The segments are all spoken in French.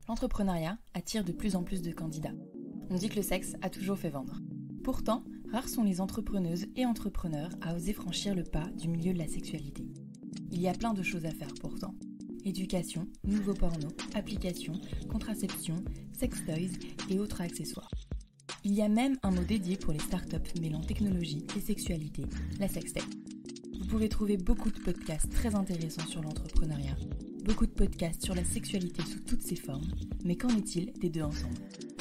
L'entrepreneuriat attire de plus en plus de candidats. On dit que le sexe a toujours fait vendre. Pourtant, rares sont les entrepreneuses et entrepreneurs à oser franchir le pas du milieu de la sexualité. Il y a plein de choses à faire pourtant. Éducation, nouveaux pornos, applications, contraception, sextoys et autres accessoires. Il y a même un mot dédié pour les startups mêlant technologie et sexualité, la sextech. Vous pouvez trouver beaucoup de podcasts très intéressants sur l'entrepreneuriat, beaucoup de podcasts sur la sexualité sous toutes ses formes, mais qu'en est-il des deux ensemble ?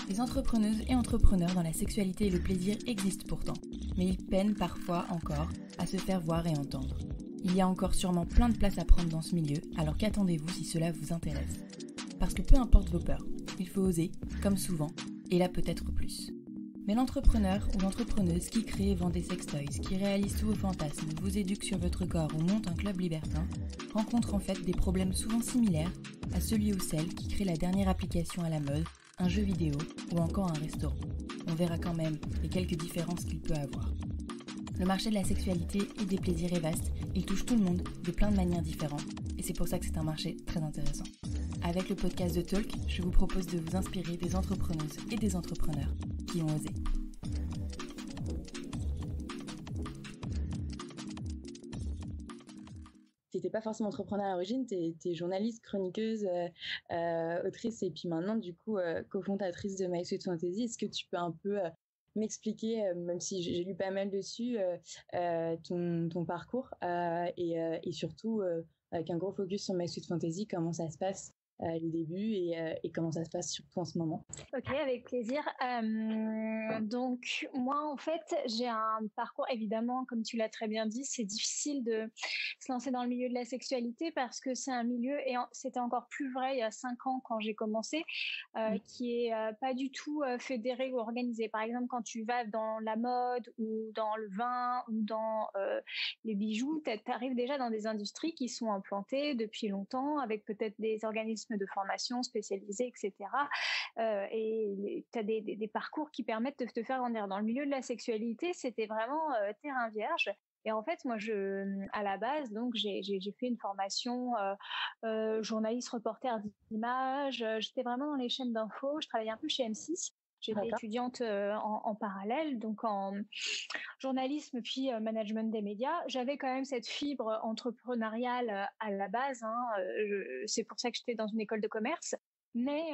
Les entrepreneuses et entrepreneurs dans la sexualité et le plaisir existent pourtant, mais ils peinent parfois encore à se faire voir et entendre. Il y a encore sûrement plein de place à prendre dans ce milieu, alors qu'attendez-vous si cela vous intéresse ? Parce que peu importe vos peurs, il faut oser, comme souvent, et là peut-être plus. Mais l'entrepreneur ou l'entrepreneuse qui crée et vend des sextoys, qui réalise tous vos fantasmes, vous éduque sur votre corps ou monte un club libertin, rencontre en fait des problèmes souvent similaires à celui ou celle qui crée la dernière application à la mode, un jeu vidéo ou encore un restaurant. On verra quand même les quelques différences qu'il peut avoir. Le marché de la sexualité et des plaisirs est vaste, il touche tout le monde de plein de manières différentes et c'est pour ça que c'est un marché très intéressant. Avec le podcast de Talk, je vous propose de vous inspirer des entrepreneuses et des entrepreneurs qui ont osé. Tu n'étais pas forcément entrepreneur à l'origine, tu es journaliste, chroniqueuse, autrice et puis maintenant du coup cofondatrice de My Sweet Fantasy. Est-ce que tu peux un peu m'expliquer, même si j'ai lu pas mal dessus, ton parcours et surtout avec un gros focus sur My Sweet Fantasy, comment ça se passe les débuts et comment ça se passe surtout en ce moment? Ok, avec plaisir. Donc moi en fait j'ai un parcours, évidemment comme tu l'as très bien dit, c'est difficile de se lancer dans le milieu de la sexualité parce que c'est un milieu, et c'était encore plus vrai il y a 5 ans quand j'ai commencé, qui est pas du tout fédéré ou organisé. Par exemple, quand tu vas dans la mode ou dans le vin ou dans les bijoux, tu arrives déjà dans des industries qui sont implantées depuis longtemps avec peut-être des organismes de formation spécialisés, etc. Et tu as des parcours qui permettent de te faire grandir. Dans le milieu de la sexualité, c'était vraiment terrain vierge. Et en fait, moi, à la base, donc j'ai fait une formation journaliste, reporter d'image. J'étais vraiment dans les chaînes d'infos. Je travaillais un peu chez M6. J'étais étudiante en parallèle, donc en journalisme puis management des médias. J'avais quand même cette fibre entrepreneuriale à la base. C'est pour ça que j'étais dans une école de commerce, mais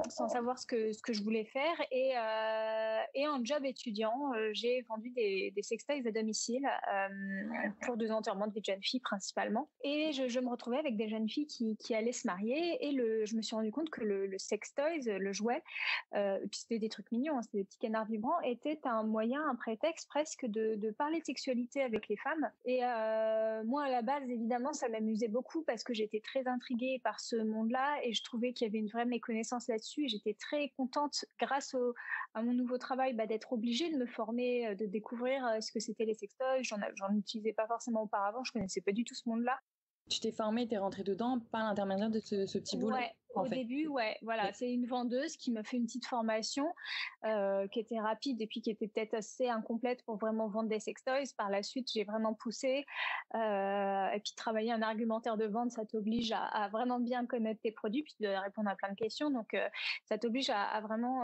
sans savoir ce que je voulais faire. Et en job étudiant, j'ai vendu des sextoys à domicile pour des enterrements de vie de jeunes filles principalement. Et je me retrouvais avec des jeunes filles qui allaient se marier, et je me suis rendu compte que le sextoys, le jouet, et puis c'était des trucs mignons, hein, c'était des petits canards vibrants, était un moyen, un prétexte presque de parler de sexualité avec les femmes. Et moi à la base, évidemment, ça m'amusait beaucoup parce que j'étais très intriguée par ce monde-là et je trouvais qu'il y avait une vraie méconnaissance là-dessus, et j'étais très contente grâce à mon nouveau travail d'être obligée de me former, de découvrir ce que c'était les sextoys. J'en utilisais pas forcément auparavant, je connaissais pas du tout ce monde-là. Tu t'es formée, t'es rentrée dedans par l'intermédiaire de ce petit boulot. Ouais, au début, ouais, voilà, ouais. C'est une vendeuse qui m'a fait une petite formation qui était rapide et puis qui était peut-être assez incomplète pour vraiment vendre des sextoys. Par la suite, j'ai vraiment poussé et puis travailler un argumentaire de vente, ça t'oblige à vraiment bien connaître tes produits puis de répondre à plein de questions. Donc, ça t'oblige à vraiment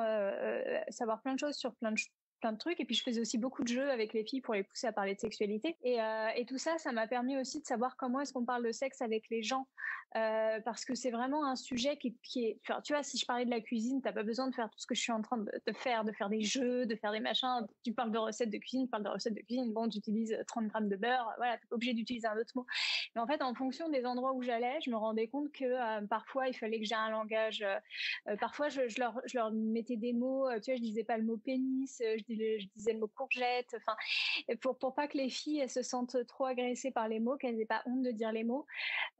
savoir plein de choses sur plein de trucs. Et puis je faisais aussi beaucoup de jeux avec les filles pour les pousser à parler de sexualité, et tout ça m'a permis aussi de savoir comment est-ce qu'on parle de sexe avec les gens, parce que c'est vraiment un sujet qui est, enfin, tu vois, si je parlais de la cuisine, t'as pas besoin de faire tout ce que je suis en train de faire des jeux, de faire des machins. Tu parles de recettes de cuisine, bon, tu utilises 30 grammes de beurre, voilà, t'es pas obligé d'utiliser un autre mot. Mais en fait, en fonction des endroits où j'allais, je me rendais compte que parfois il fallait que j'ai un langage, parfois je leur mettais des mots, tu vois, je disais pas le mot pénis, je disais le mot courgette, enfin, pour pas que les filles elles se sentent trop agressées par les mots, qu'elles aient pas honte de dire les mots.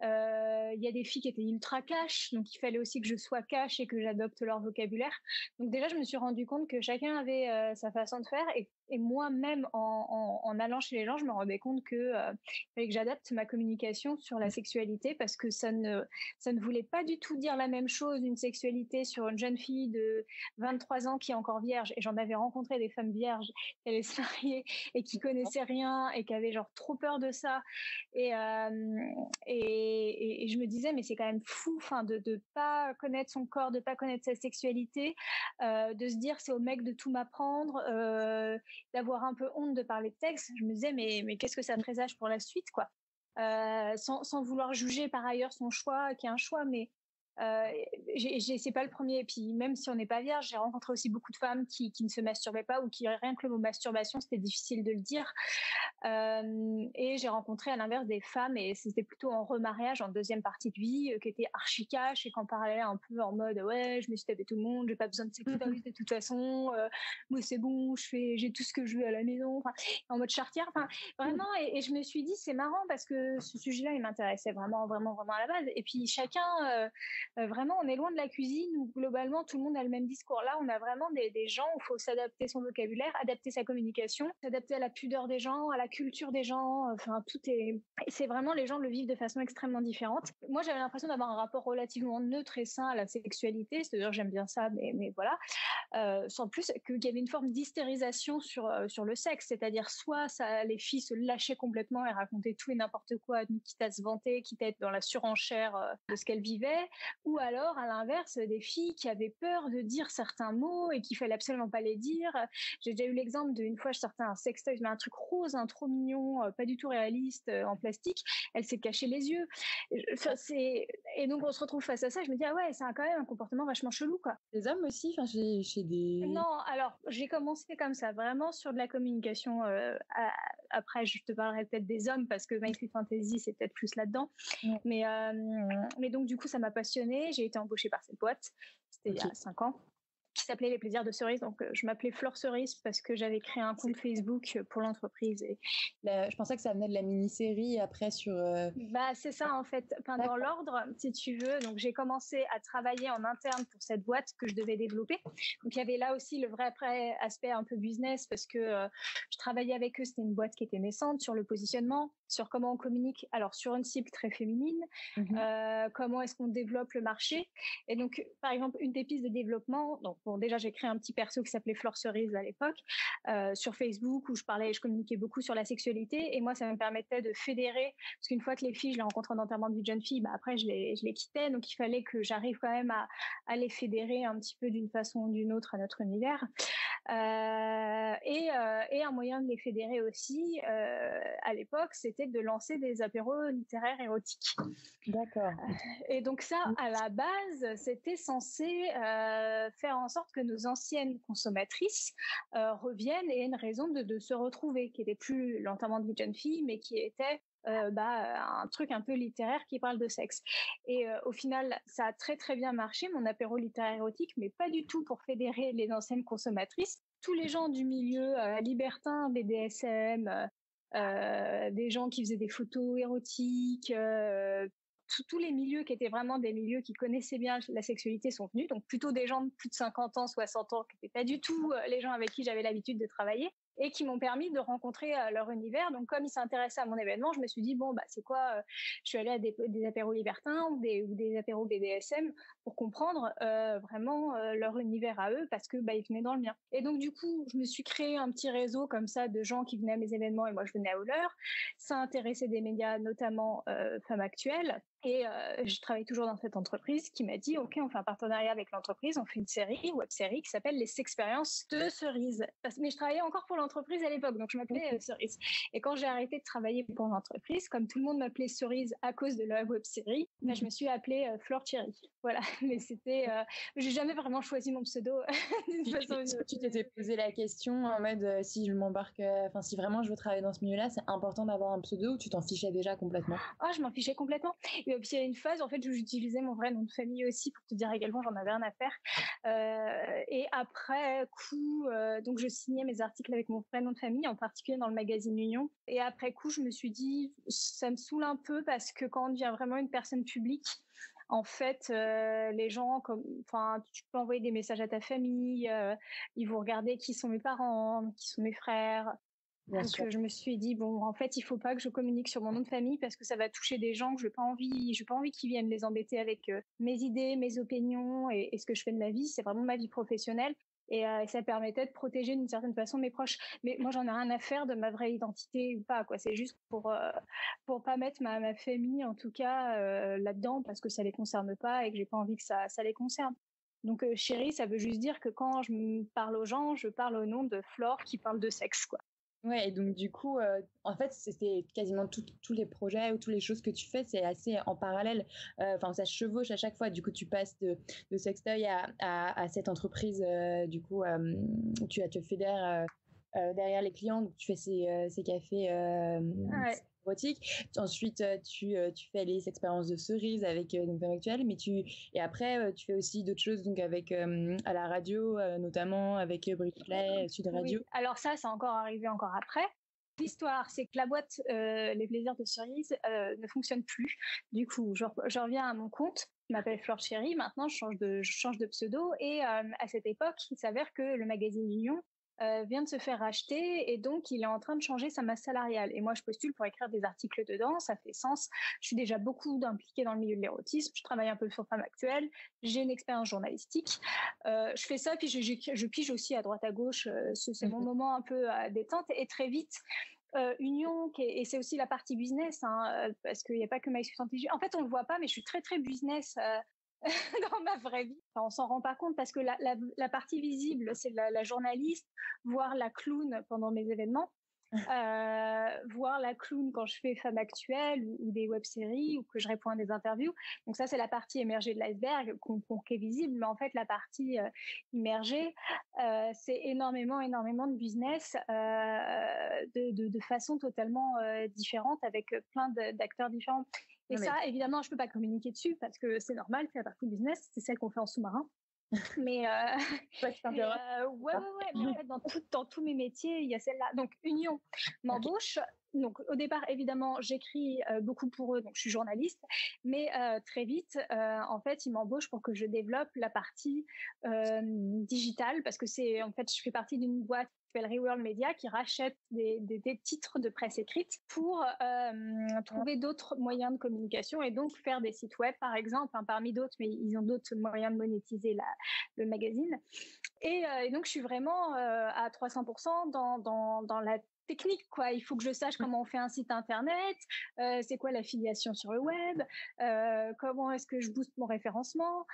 Il y a des filles qui étaient ultra cash, donc il fallait aussi que je sois cash et que j'adopte leur vocabulaire. Donc déjà, je me suis rendu compte que chacun avait sa façon de faire, et Et moi-même, en allant chez les gens, je me rendais compte que fallait que j'adapte ma communication sur la sexualité parce que ça ne voulait pas du tout dire la même chose, une sexualité sur une jeune fille de 23 ans qui est encore vierge. Et j'en avais rencontré des femmes vierges qui allaient se marier et qui connaissaient rien et qui avaient genre trop peur de ça. Et je me disais, mais c'est quand même fou, de pas connaître son corps, de pas connaître sa sexualité, de se dire c'est au mec de tout m'apprendre, d'avoir un peu honte de parler de sexe. Je me disais, mais qu'est-ce que ça présage pour la suite, quoi. Sans vouloir juger par ailleurs son choix, qui est un choix, mais c'est pas le premier. Et puis même si on n'est pas vierge, j'ai rencontré aussi beaucoup de femmes qui ne se masturbaient pas ou qui rien que le mot masturbation, c'était difficile de le dire. Et j'ai rencontré à l'inverse des femmes, et c'était plutôt en remariage, en deuxième partie de vie, qui étaient archi cash et qui en parlaient un peu en mode ouais, je me suis tapé tout le monde, j'ai pas besoin de sextoys de toute façon, moi c'est bon, j'ai tout ce que je veux à la maison, en mode charretière, vraiment. Et je me suis dit c'est marrant parce que ce sujet-là il m'intéressait vraiment vraiment vraiment à la base. Et puis chacun vraiment, on est loin de la cuisine où globalement tout le monde a le même discours. Là, on a vraiment des gens où il faut s'adapter son vocabulaire, adapter sa communication, s'adapter à la pudeur des gens, à la culture des gens. Enfin, c'est vraiment, les gens le vivent de façon extrêmement différente. Moi, j'avais l'impression d'avoir un rapport relativement neutre et sain à la sexualité, c'est-à-dire j'aime bien ça, mais voilà. Sans plus qu'il y avait une forme d'hystérisation sur le sexe, c'est-à-dire soit les filles se lâchaient complètement et racontaient tout et n'importe quoi, quitte à se vanter, quitte à être dans la surenchère de ce qu'elles vivaient, ou alors à l'inverse des filles qui avaient peur de dire certains mots et qu'il fallait absolument pas les dire. J'ai déjà eu l'exemple d'une fois, je sortais un sextoy, mais un truc rose, trop mignon, pas du tout réaliste, en plastique. Elle s'est cachée les yeux. Et donc on se retrouve face à ça. Je me dis ah ouais, c'est quand même un comportement vachement chelou, quoi. Les hommes aussi, chez des... Non, alors j'ai commencé comme ça, vraiment sur de la communication. Après, je te parlerai peut-être des hommes parce que My Sweet Fantasy, c'est peut-être plus là-dedans. Ouais. Mais donc du coup, ça m'a passionnée. J'ai été embauchée par cette boîte. C'était il y a 5 ans. Qui s'appelait Les Plaisirs de Cerise. Donc, je m'appelais Flore Cerise parce que j'avais créé un compte Facebook pour l'entreprise. Et je pensais que ça venait de la mini-série après sur... c'est ça, en fait. Dans l'ordre, si tu veux. Donc, j'ai commencé à travailler en interne pour cette boîte que je devais développer. Donc, il y avait là aussi le vrai aspect un peu business parce que je travaillais avec eux. C'était une boîte qui était naissante sur le positionnement, sur comment on communique. Alors, sur une cible très féminine, comment est-ce qu'on développe le marché. Et donc, par exemple, une des pistes de développement, donc, bon, déjà, j'ai créé un petit perso qui s'appelait Flore Cerise à l'époque, sur Facebook, où je communiquais beaucoup sur la sexualité. Et moi, ça me permettait de fédérer, parce qu'une fois que les filles, je les rencontrais en enterrement de vie de jeune fille, après, je les quittais. Donc, il fallait que j'arrive quand même à les fédérer un petit peu d'une façon ou d'une autre à notre univers. Et un moyen de les fédérer aussi, à l'époque, c'était de lancer des apéros littéraires érotiques. D'accord. Et donc ça, à la base, c'était censé faire en sorte que nos anciennes consommatrices reviennent et aient une raison de se retrouver, qui n'était plus l'enterrement de vie de jeune fille, mais qui était un truc un peu littéraire qui parle de sexe. Et au final, ça a très très bien marché, mon apéro littéraire érotique, mais pas du tout pour fédérer les anciennes consommatrices. Tous les gens du milieu libertin, BDSM, des gens qui faisaient des photos érotiques, tous les milieux qui étaient vraiment des milieux qui connaissaient bien la sexualité sont venus, donc plutôt des gens de plus de 50 ans, 60 ans, qui n'étaient pas du tout les gens avec qui j'avais l'habitude de travailler, et qui m'ont permis de rencontrer leur univers. Donc, comme ils s'intéressaient à mon événement, je me suis dit, c'est quoi, je suis allée à des apéros libertins ou des apéros BDSM pour comprendre vraiment leur univers à eux, parce que ils venaient dans le mien. Et donc, du coup, je me suis créé un petit réseau comme ça de gens qui venaient à mes événements et moi, je venais à leur. Ça intéressait des médias, notamment Femmes Actuelles. Et je travaille toujours dans cette entreprise qui m'a dit, OK, on fait un partenariat avec l'entreprise, on fait une web-série qui s'appelle Les Sexpériences de Cerise. Mais je travaillais encore pour l'entreprise à l'époque, donc je m'appelais Cerise. Et quand j'ai arrêté de travailler pour l'entreprise, comme tout le monde m'appelait Cerise à cause de la web-série, je me suis appelée Flore Thierry. Voilà, mais c'était... j'ai jamais vraiment choisi mon pseudo. Tu t'étais posé la question en mode, si je m'embarque... si vraiment je veux travailler dans ce milieu-là, c'est important d'avoir un pseudo, ou tu t'en fichais déjà complètement? Je m'en fichais complètement. Et puis il y a une phase en fait où j'utilisais mon vrai nom de famille aussi pour te dire à quel point j'en avais rien à faire. Et après coup, donc je signais mes articles avec mon vrai nom de famille, en particulier dans le magazine Union. Et après coup, je me suis dit, ça me saoule un peu parce que quand on devient vraiment une personne publique, en fait, les gens, tu peux envoyer des messages à ta famille, ils vont regarder qui sont mes parents, qui sont mes frères. Bien sûr. Donc, je me suis dit, bon, en fait, il faut pas que je communique sur mon nom de famille parce que ça va toucher des gens que je n'ai pas envie qu'ils viennent les embêter avec mes idées, mes opinions et ce que je fais de ma vie. C'est vraiment ma vie professionnelle. Et ça permettait de protéger d'une certaine façon mes proches. Mais moi, j'en ai rien à faire de ma vraie identité ou pas, quoi. C'est juste pour pas mettre ma famille, en tout cas, là-dedans parce que ça les concerne pas et que j'ai pas envie que ça les concerne. Donc, chérie, ça veut juste dire que quand je parle aux gens, je parle au nom de Flore qui parle de sexe, quoi. Ouais, et donc du coup, en fait, c'est quasiment tous les projets ou toutes les choses que tu fais, c'est assez en parallèle. Enfin, ça chevauche à chaque fois. Du coup, tu passes de Sextoy à cette entreprise. Du coup, tu te fédères derrière les clients. Donc, tu fais ces cafés Ouais. érotiques. Ensuite, tu fais les expériences de cerises avec donc Femme Actuelle, et après, tu fais aussi d'autres choses donc avec à la radio, notamment avec Brigitte Lay, Sud Radio. Oui. Alors ça encore arrivé encore après. L'histoire, c'est que la boîte Les Plaisirs de Cerise ne fonctionne plus. Du coup, je reviens à mon compte. Je m'appelle Flore Chérie. Maintenant, je change de pseudo. Et à cette époque, il s'avère que le magazine Union vient de se faire racheter et donc il est en train de changer sa masse salariale. Et moi, je postule pour écrire des articles dedans, ça fait sens. Je suis déjà beaucoup impliquée dans le milieu de l'érotisme, je travaille un peu sur Femme Actuelle, j'ai une expérience journalistique. Je fais ça, puis je pige aussi à droite à gauche. C'est mon moment un peu à détente. Et très vite, Union, et c'est aussi la partie business, parce qu'il n'y a pas que MySuite Santé. En fait, on ne le voit pas, mais je suis très, très business dans ma vraie vie. Enfin, on s'en rend pas compte parce que la partie visible, c'est la journaliste, voir la clown pendant mes événements, voir la clown quand je fais Femme Actuelle ou des web-séries ou que je réponds à des interviews. Donc ça, c'est la partie émergée de l'iceberg qui est visible, mais en fait, la partie immergée, c'est énormément de business de façon totalement différente avec plein d'acteurs différents. Et ça, évidemment, je peux pas communiquer dessus parce que c'est normal, c'est la partie business, c'est celle qu'on fait en sous-marin. Mais mais en fait, dans tous mes métiers, il y a celle-là. Donc Union m'embauche. Donc au départ, évidemment, j'écris beaucoup pour eux, donc je suis journaliste. Mais très vite, en fait, ils m'embauchent pour que je développe la partie digitale, parce que en fait, je fais partie d'une boîte qui s'appelle Reworld Media, qui rachète des titres de presse écrite pour trouver d'autres moyens de communication et donc faire des sites web, par exemple, parmi d'autres, mais ils ont d'autres moyens de monétiser le magazine. Et donc, je suis vraiment à 300% dans la technique, quoi. Il faut que je sache comment on fait un site internet, c'est quoi l'affiliation sur le web, comment est-ce que je booste mon référencement,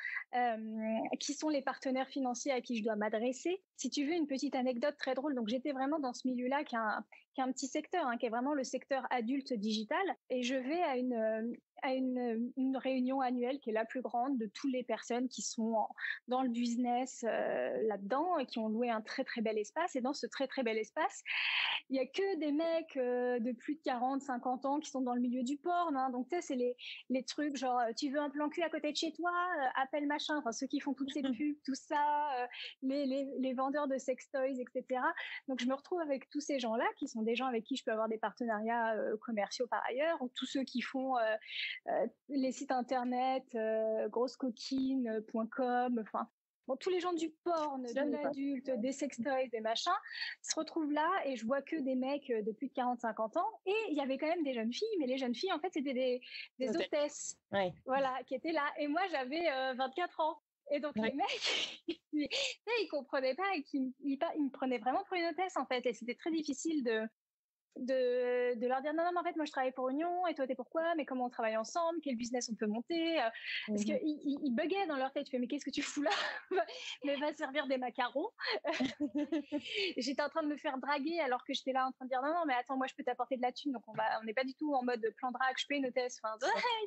qui sont les partenaires financiers à qui je dois m'adresser. Si tu veux une petite anecdote très drôle, donc j'étais vraiment dans ce milieu-là qui est un petit secteur, qui est vraiment le secteur adulte digital, et je vais à une réunion annuelle qui est la plus grande de toutes les personnes qui sont dans le business là-dedans et qui ont loué un très très bel espace. Et dans ce très très bel espace, il y a que des mecs de plus de 40, 50 ans qui sont dans le milieu du porn. Donc tu sais, c'est les trucs genre tu veux un plan cul à côté de chez toi, appelle machin. Enfin ceux qui font toutes ces pubs, tout ça, les vendeurs de sex toys, etc. Donc je me retrouve avec tous ces gens-là qui sont des gens avec qui je peux avoir des partenariats commerciaux par ailleurs, ou tous ceux qui font les sites internet, grossecoquine.com, enfin bon, tous les gens du porn, de l'adulte, des sextoys, des machins, se retrouvent là et je vois que des mecs de plus de 40-50 ans. Et il y avait quand même des jeunes filles, mais les jeunes filles, en fait, c'était des hôtesses, voilà, qui étaient là. Et moi, j'avais 24 ans. Et donc, les mecs, ils comprenaient pas et ils me prenaient vraiment pour une hôtesse, en fait. Et c'était très difficile de leur dire non, en fait moi je travaille pour Union et toi t'es pourquoi, mais comment on travaille ensemble, quel business on peut monter, parce qu'ils buggaient dans leur tête. Tu fais mais qu'est-ce que tu fous là, mais va servir des macarons. J'étais en train de me faire draguer alors que j'étais là en train de dire non mais attends, moi je peux t'apporter de la thune, donc on n'est pas du tout en mode plan drague, je paye une hôtesse, enfin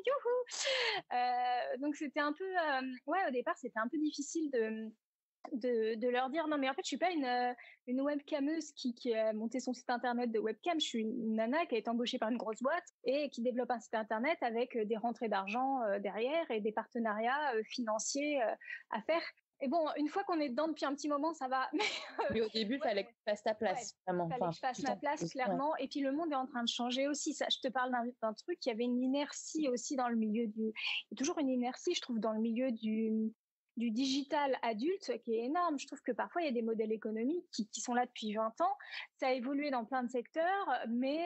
youhou. Donc c'était un peu au départ c'était un peu difficile de leur dire non mais en fait je suis pas une webcameuse qui a monté son site internet de webcam, je suis une nana qui a été embauchée par une grosse boîte et qui développe un site internet avec des rentrées d'argent derrière et des partenariats financiers à faire. Et bon, une fois qu'on est dedans depuis un petit moment, ça va. Mais au début, il fallait que tu fasses ta place, vraiment. Il fallait que je fasse ma place, clairement. Ouais. Et puis, le monde est en train de changer aussi. Ça, je te parle d'un truc, il y avait une inertie aussi dans le milieu il y a toujours une inertie, je trouve, dans le milieu du digital adulte qui est énorme. Je trouve que parfois, il y a des modèles économiques qui sont là depuis 20 ans. Ça a évolué dans plein de secteurs, mais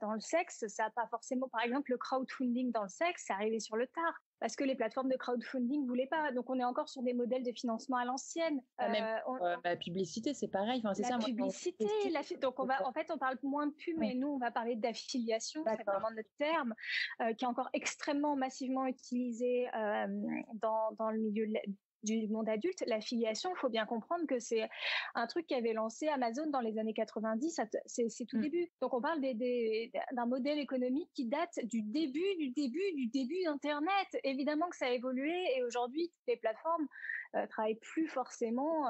dans le sexe, ça n'a pas forcément... Par exemple, le crowdfunding dans le sexe, c'est arrivé sur le tard parce que les plateformes de crowdfunding ne voulaient pas. Donc, on est encore sur des modèles de financement à l'ancienne. La publicité, c'est pareil. Enfin, c'est la publicité, donc en fait, on parle moins de pub, mais nous, on va parler d'affiliation. C'est vraiment notre terme, qui est encore extrêmement massivement utilisé dans le milieu du monde adulte. L'affiliation, il faut bien comprendre que c'est un truc qu'avait lancé Amazon dans les années 90, c'est tout début. Donc on parle d'un modèle économique qui date du début d'Internet. Évidemment que ça a évolué et aujourd'hui, toutes les plateformes travaillent plus forcément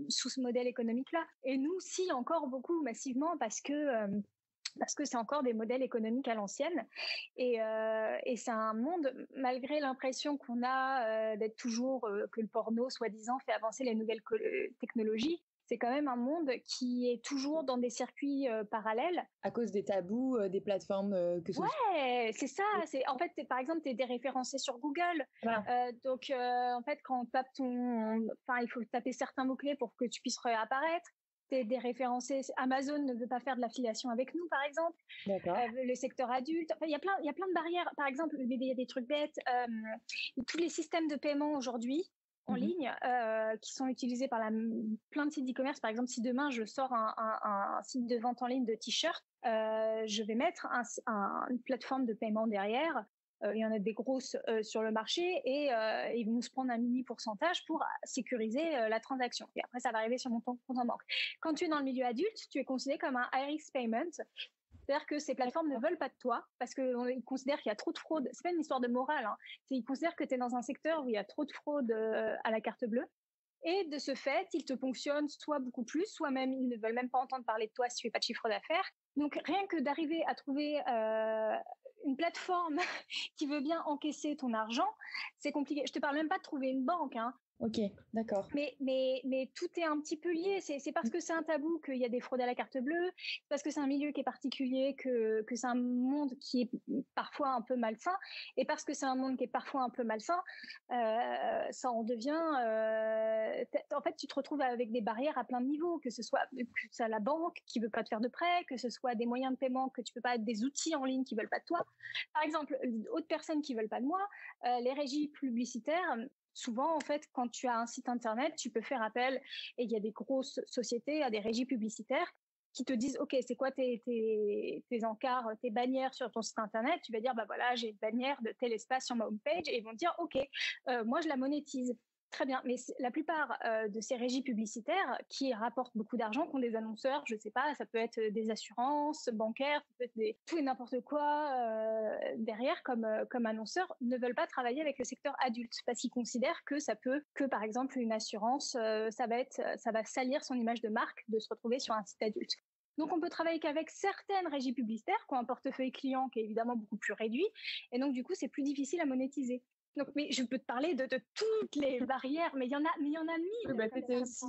sous ce modèle économique-là. Et nous, si, encore beaucoup, massivement, parce que c'est encore des modèles économiques à l'ancienne. Et c'est un monde, malgré l'impression qu'on a d'être toujours, que le porno, soi-disant, fait avancer les nouvelles technologies, c'est quand même un monde qui est toujours dans des circuits parallèles. À cause des tabous, des plateformes que ce soit. Ouais, c'est ça. En fait, par exemple, tu es déréférencé sur Google. Voilà. Donc, en fait, quand on tape il faut taper certains mots-clés pour que tu puisses réapparaître. Déréférencé. Amazon ne veut pas faire de l'affiliation avec nous, par exemple. Le secteur adulte. Enfin, il y a plein de barrières. Par exemple, il y a des trucs bêtes. Tous les systèmes de paiement aujourd'hui en ligne qui sont utilisés par plein de sites d'e-commerce. Par exemple, si demain je sors un site de vente en ligne de t-shirts, je vais mettre une plateforme de paiement derrière. Il y en a des grosses sur le marché et ils vont se prendre un mini pourcentage pour sécuriser la transaction. Et après, ça va arriver sur mon compte en banque. Quand tu es dans le milieu adulte, tu es considéré comme un high-risk payment. C'est-à-dire que ces plateformes ne veulent pas de toi parce qu'ils considèrent qu'il y a trop de fraude. C'est pas une histoire de morale. Ils considèrent que tu es dans un secteur où il y a trop de fraude à la carte bleue. Et de ce fait, ils te ponctionnent soit beaucoup plus, soit même ils ne veulent même pas entendre parler de toi si tu fais pas de chiffre d'affaires. Donc, rien que d'arriver à trouver une plateforme qui veut bien encaisser ton argent, c'est compliqué. Je te parle même pas de trouver une banque, Ok, d'accord. Mais tout est un petit peu lié. C'est parce que c'est un tabou qu'il y a des fraudes à la carte bleue, c'est parce que c'est un milieu qui est particulier, que c'est un monde qui est parfois un peu malsain, et parce que c'est un monde qui est parfois un peu malsain, ça en devient... en fait, tu te retrouves avec des barrières à plein de niveaux, que ce soit la banque qui veut pas te faire de prêt, que ce soit des moyens de paiement que tu peux pas, des outils en ligne qui veulent pas de toi. Par exemple, d'autres personnes qui veulent pas de moi, les régies publicitaires. Souvent, en fait, quand tu as un site internet, tu peux faire appel et il y a des grosses sociétés, à des régies publicitaires qui te disent, OK, c'est quoi tes encarts, tes bannières sur ton site internet? Tu vas dire, bah voilà, j'ai une bannière de tel espace sur ma homepage et ils vont te dire, OK, moi je la monétise. Très bien, mais la plupart de ces régies publicitaires qui rapportent beaucoup d'argent, qui ont des annonceurs, je sais pas, ça peut être des assurances bancaires, ça peut être tout et n'importe quoi derrière comme annonceurs, ne veulent pas travailler avec le secteur adulte parce qu'ils considèrent que ça peut, que par exemple une assurance, ça va salir son image de marque de se retrouver sur un site adulte. Donc, on peut travailler qu'avec certaines régies publicitaires qui ont un portefeuille client qui est évidemment beaucoup plus réduit. Et donc, du coup, c'est plus difficile à monétiser. Donc, mais je peux te parler de toutes les barrières, mais il y en a mille. C'était aussi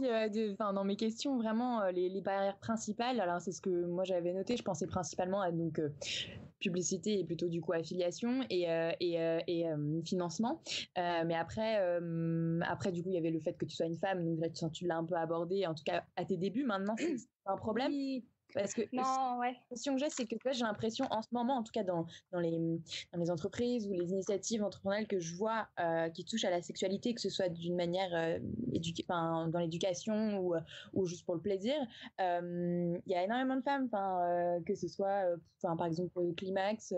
dans mes questions vraiment les barrières principales. Alors c'est ce que moi j'avais noté. Je pensais principalement à publicité et plutôt du coup affiliation et financement. Mais après du coup il y avait le fait que tu sois une femme, donc là tu l'as un peu abordé. En tout cas à tes débuts, maintenant c'est un problème. Oui. Parce que la question que j'ai, c'est que j'ai l'impression en ce moment, en tout cas dans les entreprises ou les initiatives entrepreneuriales que je vois qui touchent à la sexualité, que ce soit d'une manière dans l'éducation ou juste pour le plaisir, il y a énormément de femmes, que ce soit par exemple pour le climax,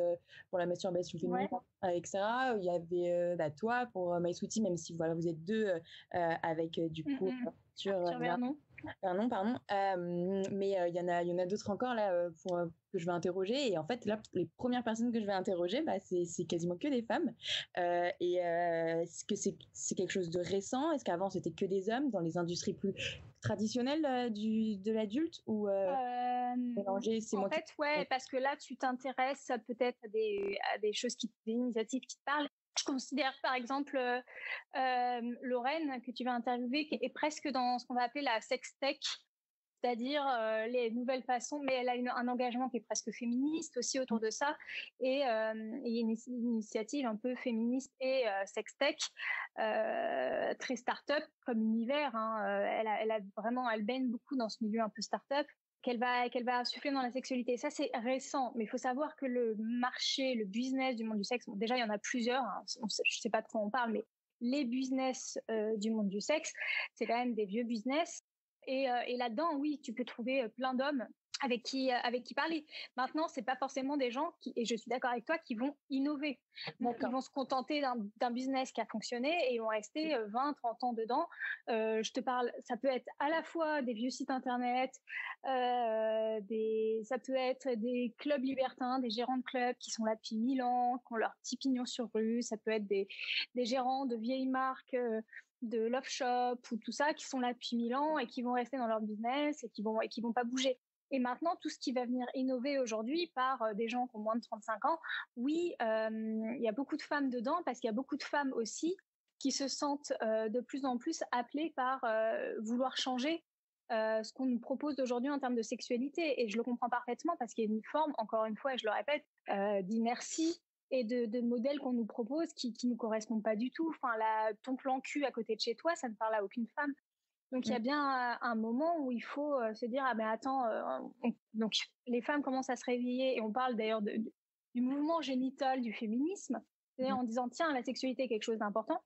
pour la masturbation féminine, etc. Il y avait toi pour My Sweetie, même si voilà vous êtes deux avec du coup sur Vernon. Pardon. Mais il y en a d'autres encore là que je vais interroger. Et en fait, là, les premières personnes que je vais interroger, c'est quasiment que des femmes. Est-ce que c'est quelque chose de récent? Est-ce qu'avant, c'était que des hommes dans les industries plus traditionnelles de l'adulte ou mélanger? En fait, parce que là, tu t'intéresses peut-être à des choses des initiatives qui te parlent. Je considère par exemple Lorraine, que tu vas interviewer, qui est presque dans ce qu'on va appeler la sextech, c'est-à-dire les nouvelles façons, mais elle a un engagement qui est presque féministe aussi autour de ça, et une initiative un peu féministe et sextech, très start-up comme univers. Elle baigne beaucoup dans ce milieu un peu start-up, qu'elle va insuffler dans la sexualité. Ça, c'est récent, mais il faut savoir que le marché, le business du monde du sexe, bon, déjà, il y en a plusieurs, hein, je ne sais pas de quoi on parle, mais les business du monde du sexe, c'est quand même des vieux business. Et là-dedans, oui, tu peux trouver plein d'hommes avec qui parler. Maintenant, c'est pas forcément des gens qui, et je suis d'accord avec toi, qui vont innover. Donc, ils vont se contenter d'un business qui a fonctionné et ils vont rester 20, 30 ans dedans. Je te parle, ça peut être à la fois des vieux sites internet, ça peut être des clubs libertins, des gérants de clubs qui sont là depuis 1000 ans, qui ont leur petit pignon sur rue. Ça peut être des gérants de vieilles marques, de Love Shop ou tout ça, qui sont là depuis 1000 ans et qui vont rester dans leur business et qui vont pas bouger. Et maintenant, tout ce qui va venir innover aujourd'hui par des gens qui ont moins de 35 ans, oui, il y a beaucoup de femmes dedans, parce qu'il y a beaucoup de femmes aussi qui se sentent de plus en plus appelées par vouloir changer ce qu'on nous propose aujourd'hui en termes de sexualité. Et je le comprends parfaitement, parce qu'il y a une forme, encore une fois, et je le répète, d'inertie et de modèles qu'on nous propose qui nous correspondent pas du tout. Enfin, ton plan cul à côté de chez toi, ça ne parle à aucune femme. Donc, il y a bien un moment où il faut se dire, ah ben attends, donc les femmes commencent à se réveiller, et on parle d'ailleurs du mouvement génital du féminisme, c'est-à-dire en disant, tiens, la sexualité est quelque chose d'important,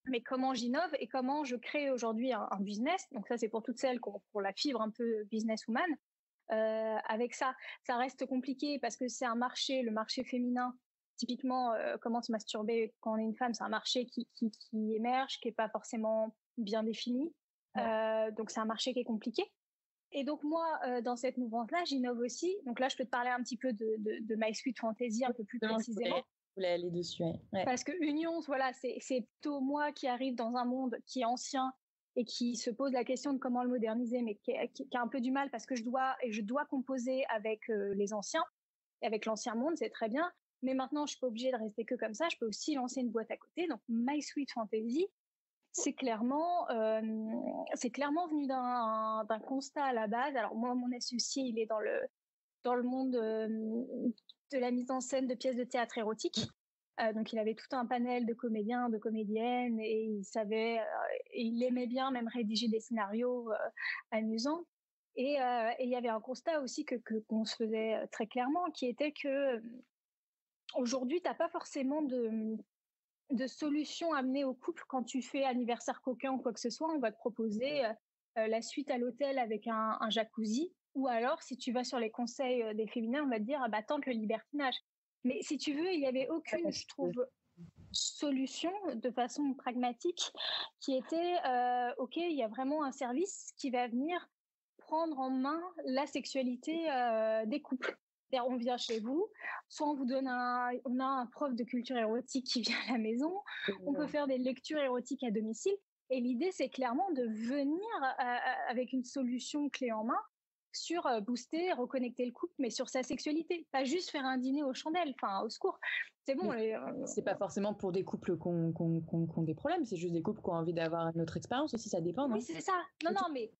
mais comment j'innove et comment je crée aujourd'hui un business. Donc ça, c'est pour toutes celles qui ont pour la fibre un peu businesswoman. Avec ça reste compliqué, parce que c'est un marché, le marché féminin. Typiquement, comment se masturber quand on est une femme, c'est un marché qui émerge, qui est pas forcément bien défini. Donc c'est un marché qui est compliqué. Et donc moi, dans cette mouvance-là, j'innove aussi. Donc là, je peux te parler un petit peu de My Sweet Fantasy un peu plus précisément. Je voulais aller dessus, ouais. Parce que Unions, voilà, c'est plutôt moi qui arrive dans un monde qui est ancien et qui se pose la question de comment le moderniser, mais qui a un peu du mal, parce que je dois composer avec les anciens, et avec l'ancien monde, c'est très bien. Mais maintenant, je suis pas obligée de rester que comme ça. Je peux aussi lancer une boîte à côté. Donc My Sweet Fantasy, c'est clairement venu d'un constat à la base. Alors moi, mon associé, il est dans le monde de la mise en scène de pièces de théâtre érotiques. Donc il avait tout un panel de comédiens, de comédiennes, et il aimait bien même rédiger des scénarios amusants. Et il y avait un constat aussi qu'on se faisait très clairement, qui était que aujourd'hui, t'as pas forcément de solutions amenées au couple. Quand tu fais anniversaire coquin ou quoi que ce soit, on va te proposer la suite à l'hôtel avec un jacuzzi. Ou alors, si tu vas sur les conseils des féminins, on va te dire, ah bah, tente le libertinage. Mais si tu veux, il n'y avait aucune, je trouve, solution de façon pragmatique qui était, OK, il y a vraiment un service qui va venir prendre en main la sexualité des couples. C'est-à-dire, on vient chez vous, soit on vous donne on a un prof de culture érotique qui vient à la maison, on peut faire des lectures érotiques à domicile. Et l'idée, c'est clairement de venir avec une solution clé en main sur booster, reconnecter le couple, mais sur sa sexualité. Pas juste faire un dîner aux chandelles, enfin, au secours. C'est bon. C'est pas forcément pour des couples qui ont des problèmes, c'est juste des couples qui ont envie d'avoir une autre expérience aussi, ça dépend. Oui, c'est ça. Non, mais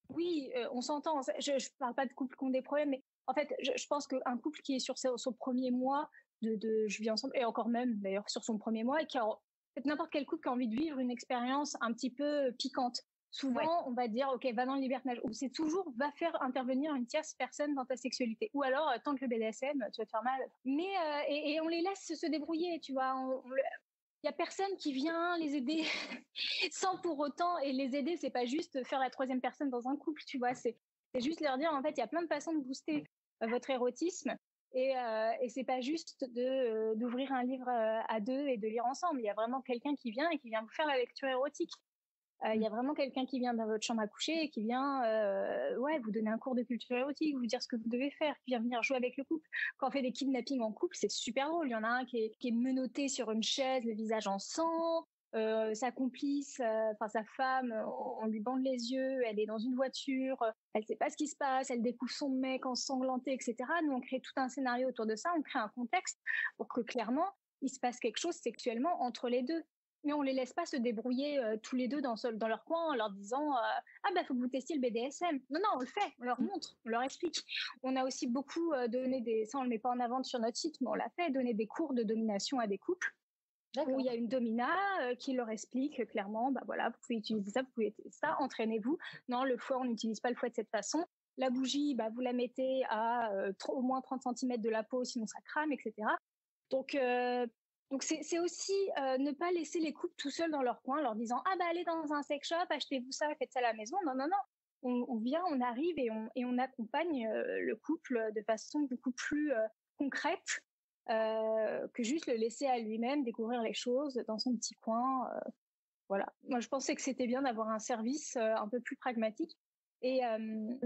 oui, on s'entend. Je parle pas de couples qui ont des problèmes, mais en fait, je pense qu'un couple qui est sur son premier mois je vis ensemble, et encore même d'ailleurs sur son premier mois, et qui a n'importe quel couple qui a envie de vivre une expérience un petit peu piquante. Souvent, on va dire, OK, va dans le libertinage. Ou c'est toujours, va faire intervenir une tierce personne dans ta sexualité. Ou alors, tente le BDSM, tu vas te faire mal. Mais, et on les laisse se débrouiller, tu vois. Il y a personne qui vient les aider sans pour autant, et les aider, c'est pas juste faire la troisième personne dans un couple, tu vois. C'est juste leur dire, en fait, il y a plein de façons de booster votre érotisme. Et c'est pas juste d'ouvrir un livre à deux et de lire ensemble. Il y a vraiment quelqu'un qui vient et qui vient vous faire la lecture érotique. Il y a vraiment quelqu'un qui vient dans votre chambre à coucher et qui vient vous donner un cours de culture érotique, vous dire ce que vous devez faire, qui vient venir jouer avec le couple. Quand on fait des kidnappings en couple, c'est super drôle. Il y en a un qui est menotté sur une chaise, le visage en sang. Sa complice, sa femme, on lui bande les yeux, elle est dans une voiture, elle sait pas ce qui se passe, elle découvre son mec ensanglanté, etc. Nous, on crée tout un scénario autour de ça, on crée un contexte pour que clairement, il se passe quelque chose sexuellement entre les deux. Mais on les laisse pas se débrouiller tous les deux dans leur coin en leur disant ah bah faut que vous testiez le BDSM. Non non, on le fait, on leur montre, on leur explique. On a aussi beaucoup donné ça on le met pas en avant sur notre site, mais on l'a fait, donner des cours de domination à des couples. Où il y a une domina qui leur explique clairement, bah voilà, vous pouvez utiliser ça, vous pouvez utiliser ça, entraînez-vous. Non, le fouet, on n'utilise pas le fouet de cette façon. La bougie, bah, vous la mettez à au moins 30 cm de la peau, sinon ça crame, etc. Donc c'est aussi ne pas laisser les couples tout seuls dans leur coin, leur disant ah bah allez dans un sex shop, achetez-vous ça, faites ça à la maison. Non non non, on vient, on arrive et on accompagne le couple de façon beaucoup plus concrète que juste le laisser à lui-même découvrir les choses dans son petit coin. Voilà. Moi je pensais que c'était bien d'avoir un service un peu plus pragmatique. Et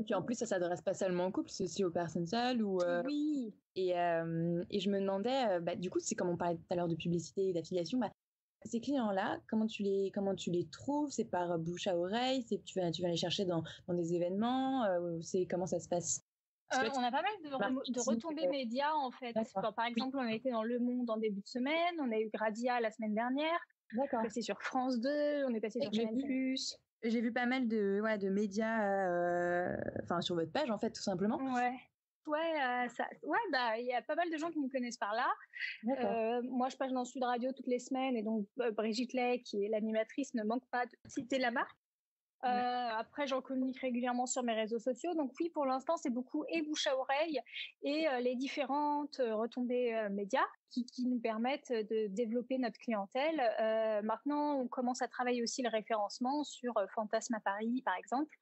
puis en plus, ça s'adresse pas seulement aux couples, c'est aussi aux personnes seules. Oui. Et je me demandais, du coup, c'est comme on parlait tout à l'heure de publicité et d'affiliation, ces clients-là, comment tu les trouves? C'est par bouche à oreille? Tu vas les chercher dans des événements? Comment ça se passe? On a pas mal de retombées médias en fait. Par exemple, on a été dans Le Monde en début de semaine, on a eu Gradia la semaine dernière. D'accord. On est passé sur France 2, on est passé sur Canal+. J'ai vu pas mal de médias, sur votre page en fait, tout simplement. Ouais, il y a pas mal de gens qui nous connaissent par là. Moi, je passe dans Sud Radio toutes les semaines et donc Brigitte Lay, qui est l'animatrice, ne manque pas de citer la marque. Après, j'en communique régulièrement sur mes réseaux sociaux. Donc oui, pour l'instant, c'est beaucoup et bouche à oreille et les différentes retombées médias qui nous permettent de développer notre clientèle. Maintenant, on commence à travailler aussi le référencement sur Fantasme à Paris, par exemple,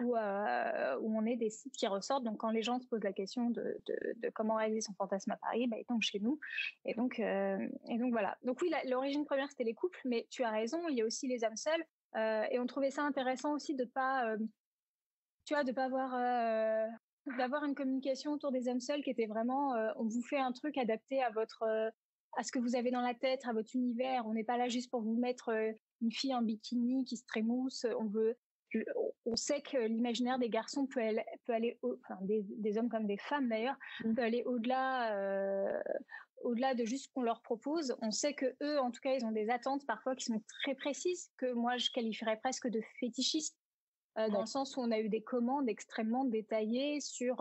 où on est des sites qui ressortent. Donc quand les gens se posent la question de comment réaliser son fantasme à Paris, ils tombent chez nous. Et donc voilà. Donc oui, l'origine première, c'était les couples, mais tu as raison, il y a aussi les âmes seules. Et on trouvait ça intéressant aussi de pas d'avoir une communication autour des âmes seules qui était vraiment on vous fait un truc adapté à à ce que vous avez dans la tête, à votre univers. On n'est pas là juste pour vous mettre une fille en bikini qui se trémousse. On sait que l'imaginaire des garçons peut aller des hommes comme des femmes d'ailleurs, peut aller au-delà de juste ce qu'on leur propose. On sait que eux, en tout cas, ils ont des attentes parfois qui sont très précises, que moi je qualifierais presque de fétichistes, dans le sens où on a eu des commandes extrêmement détaillées sur,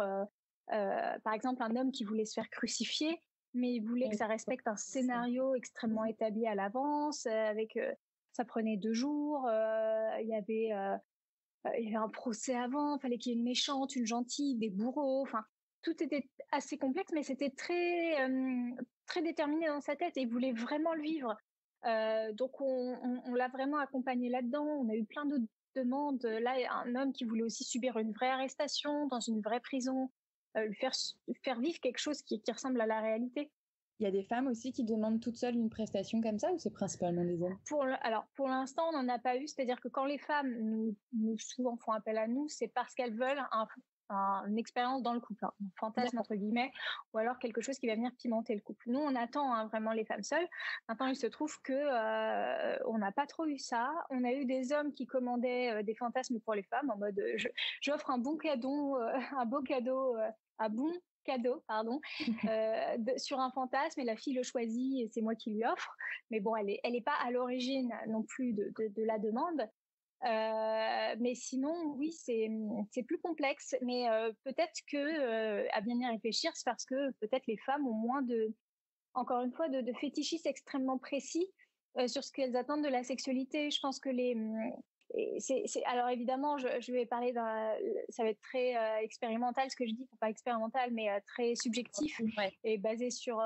par exemple, un homme qui voulait se faire crucifier, mais il voulait que ça respecte un scénario extrêmement établi à l'avance, ça prenait 2 jours, il y avait un procès avant, il fallait qu'il y ait une méchante, une gentille, des bourreaux, enfin tout était assez complexe, mais c'était très déterminé dans sa tête et il voulait vraiment le vivre. Donc on l'a vraiment accompagné là-dedans. On a eu plein d'autres demandes. Là, un homme qui voulait aussi subir une vraie arrestation dans une vraie prison, lui faire vivre quelque chose qui ressemble à la réalité. Il y a des femmes aussi qui demandent toutes seules une prestation comme ça ou c'est principalement des hommes? Alors, pour l'instant, on n'en a pas eu. C'est-à-dire que quand les femmes nous souvent font appel à nous, c'est parce qu'elles veulent une expérience dans le couple, un fantasme entre guillemets, ou alors quelque chose qui va venir pimenter le couple. Nous, on attend vraiment les femmes seules. Maintenant, il se trouve que on n'a pas trop eu ça. On a eu des hommes qui commandaient des fantasmes pour les femmes en mode j'offre un bon cadeau, sur un fantasme et la fille le choisit et c'est moi qui lui offre. Mais bon, elle est pas à l'origine non plus de la demande. Mais sinon, oui, c'est plus complexe. Mais peut-être que, à bien y réfléchir, c'est parce que peut-être les femmes ont moins encore une fois, de fétichistes extrêmement précis sur ce qu'elles attendent de la sexualité. Je pense que alors évidemment, je vais parler ça va être très expérimental ce que je dis, pas expérimental, mais très subjectif et basé sur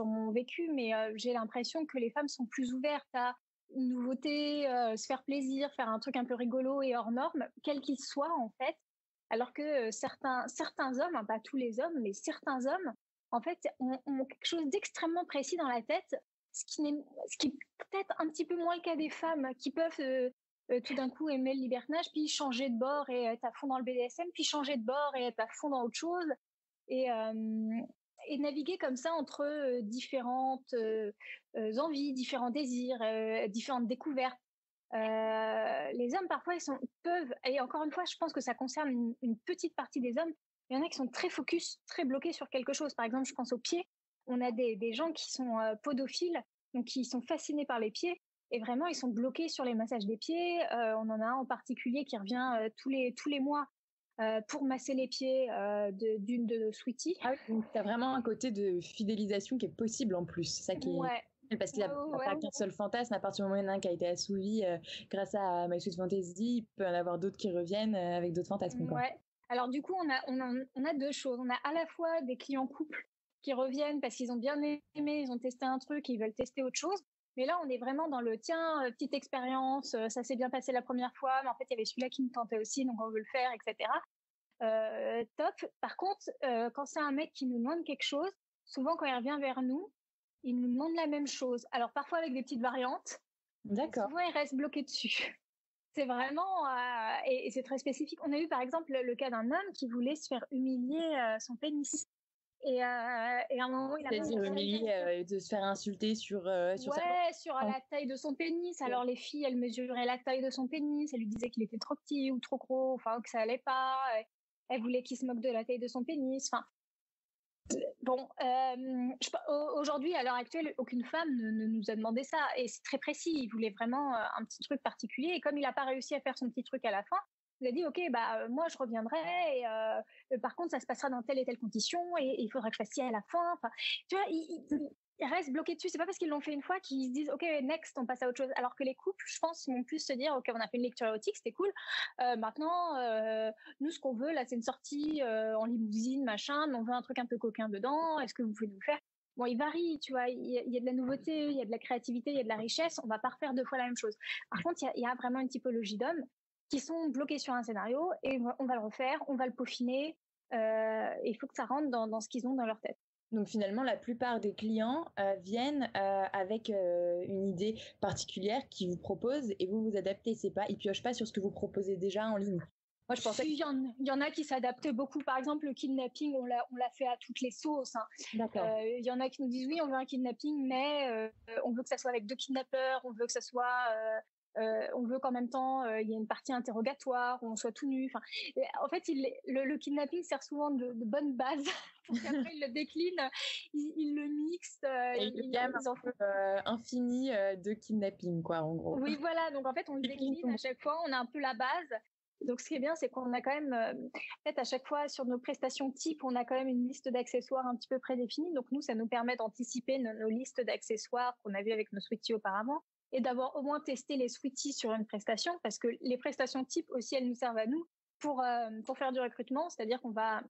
mon vécu. Mais j'ai l'impression que les femmes sont plus ouvertes à une nouveauté, se faire plaisir, faire un truc un peu rigolo et hors norme, quel qu'il soit en fait. Alors que certains hommes, pas tous les hommes, mais certains hommes, en fait, ont quelque chose d'extrêmement précis dans la tête, ce qui est peut-être un petit peu moins le cas des femmes qui peuvent tout d'un coup aimer le libertinage, puis changer de bord et être à fond dans le BDSM, puis changer de bord et être à fond dans autre chose. Et naviguer comme ça entre différentes envies, différents désirs, différentes découvertes. Les hommes, parfois, peuvent, et encore une fois, je pense que ça concerne une petite partie des hommes, il y en a qui sont très focus, très bloqués sur quelque chose. Par exemple, je pense aux pieds. On a des gens qui sont podophiles, donc qui sont fascinés par les pieds. Et vraiment, ils sont bloqués sur les massages des pieds. On en a un en particulier qui revient tous les mois pour masser les pieds d'une de nos Sweeties. Ah oui, donc tu as vraiment un côté de fidélisation qui est possible en plus. C'est ça qui Ouais. est... Parce qu'il n'a pas qu'un seul fantasme, à partir du moment où il y en a un qui a été assouvi grâce à My Sweet Fantasy, il peut en avoir d'autres qui reviennent avec d'autres fantasmes. Quoi. Ouais. Alors du coup, on a deux choses. On a à la fois des clients couples qui reviennent parce qu'ils ont bien aimé, ils ont testé un truc, ils veulent tester autre chose. Mais là, on est vraiment dans le tiens, petite expérience, ça s'est bien passé la première fois, mais en fait, il y avait celui-là qui me tentait aussi, donc on veut le faire, etc. Top. Par contre, quand c'est un mec qui nous demande quelque chose, souvent quand il revient vers nous, il nous demande la même chose. Alors parfois avec des petites variantes. D'accord. Souvent, il reste bloqué dessus. C'est vraiment et c'est très spécifique. On a eu par exemple le cas d'un homme qui voulait se faire humilier son pénis. Et à un moment, il a C'est-à-dire humilier, de se faire insulter sur sur la taille de son pénis. Alors les filles, elles mesuraient la taille de son pénis, elles lui disaient qu'il était trop petit ou trop gros, enfin que ça allait pas. Elle voulait qu'il se moque de la taille de son pénis. Enfin, bon, aujourd'hui, à l'heure actuelle, aucune femme ne nous a demandé ça. Et c'est très précis. Il voulait vraiment un petit truc particulier. Et comme il n'a pas réussi à faire son petit truc à la fin, il a dit, OK, moi, je reviendrai. Et par contre, ça se passera dans telle et telle condition. Et il faudra que je fasse ci à la fin. Enfin, tu vois, ils restent bloqués dessus. C'est pas parce qu'ils l'ont fait une fois qu'ils se disent, OK, next, on passe à autre chose. Alors que les couples, je pense, vont plus se dire, OK, on a fait une lecture érotique, c'était cool. Maintenant, nous, ce qu'on veut, là, c'est une sortie en limousine, machin, mais on veut un truc un peu coquin dedans. Est-ce que vous pouvez nous faire? Bon, il varie, tu vois. Il y a de la nouveauté, il y a de la créativité, il y a de la richesse. On va pas refaire deux fois la même chose. Par contre, il y a vraiment une typologie d'hommes qui sont bloqués sur un scénario et on va le refaire, on va le peaufiner. Et il faut que ça rentre dans ce qu'ils ont dans leur tête. Donc finalement, la plupart des clients viennent avec une idée particulière qu'ils vous proposent et vous vous adaptez. C'est pas, ils piochent pas sur ce que vous proposez déjà en ligne. Moi, je pensais qu'il y en a qui s'adaptent beaucoup. Par exemple, le kidnapping, on l'a fait à toutes les sauces. Hein. D'accord. Il y en a qui nous disent oui, on veut un kidnapping, mais on veut que ça soit avec deux kidnappeurs, on veut que ça soit, on veut qu'en même temps il y ait une partie interrogatoire, où on soit tout nu. Enfin, en fait, le kidnapping sert souvent de bonne base pour qu'après ils le déclinent, ils le mixent. Une gamme un peu infinie de kidnapping, quoi, en gros. Oui, voilà. Donc en fait, on le décline à chaque fois. On a un peu la base. Donc, ce qui est bien, c'est qu'on a quand même, en fait, à chaque fois, sur nos prestations type, on a quand même une liste d'accessoires un petit peu prédéfinie. Donc, nous, ça nous permet d'anticiper nos listes d'accessoires qu'on a vues avec nos Sweeties auparavant et d'avoir au moins testé les Sweeties sur une prestation parce que les prestations type aussi, elles nous servent à nous pour faire du recrutement. C'est-à-dire qu'on va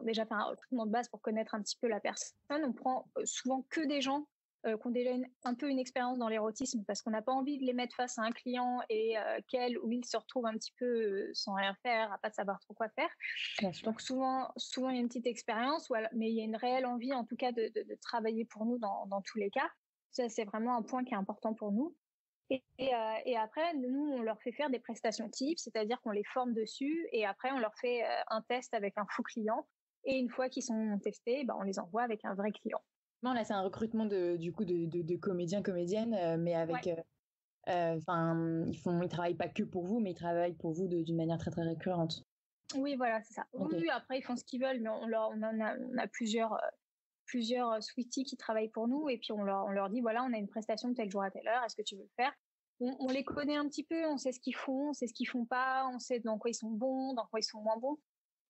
déjà faire un recrutement de base pour connaître un petit peu la personne. On prend souvent que des gens qui ont déjà un peu une expérience dans l'érotisme parce qu'on n'a pas envie de les mettre face à un client et qu'elle ou il se retrouve un petit peu sans rien faire, à pas savoir trop quoi faire. Donc souvent il y a une petite expérience, mais il y a une réelle envie en tout cas de travailler pour nous dans tous les cas. Ça, c'est vraiment un point qui est important pour nous. Et après, nous, on leur fait faire des prestations types, c'est-à-dire qu'on les forme dessus et après, on leur fait un test avec un faux client. Et une fois qu'ils sont testés, on les envoie avec un vrai client. Non, là, c'est un recrutement de comédiens, comédiennes, mais avec... Ouais. Ils travaillent pas que pour vous, mais ils travaillent pour vous d'une manière très, très récurrente. Oui, voilà, c'est ça. Okay. Oui, après, ils font ce qu'ils veulent, mais on a plusieurs Sweeties qui travaillent pour nous, et puis on leur dit, voilà, on a une prestation de tel jour à telle heure, est-ce que tu veux le faire? On les connaît un petit peu, on sait ce qu'ils font, on sait ce qu'ils font pas, on sait dans quoi ils sont bons, dans quoi ils sont moins bons.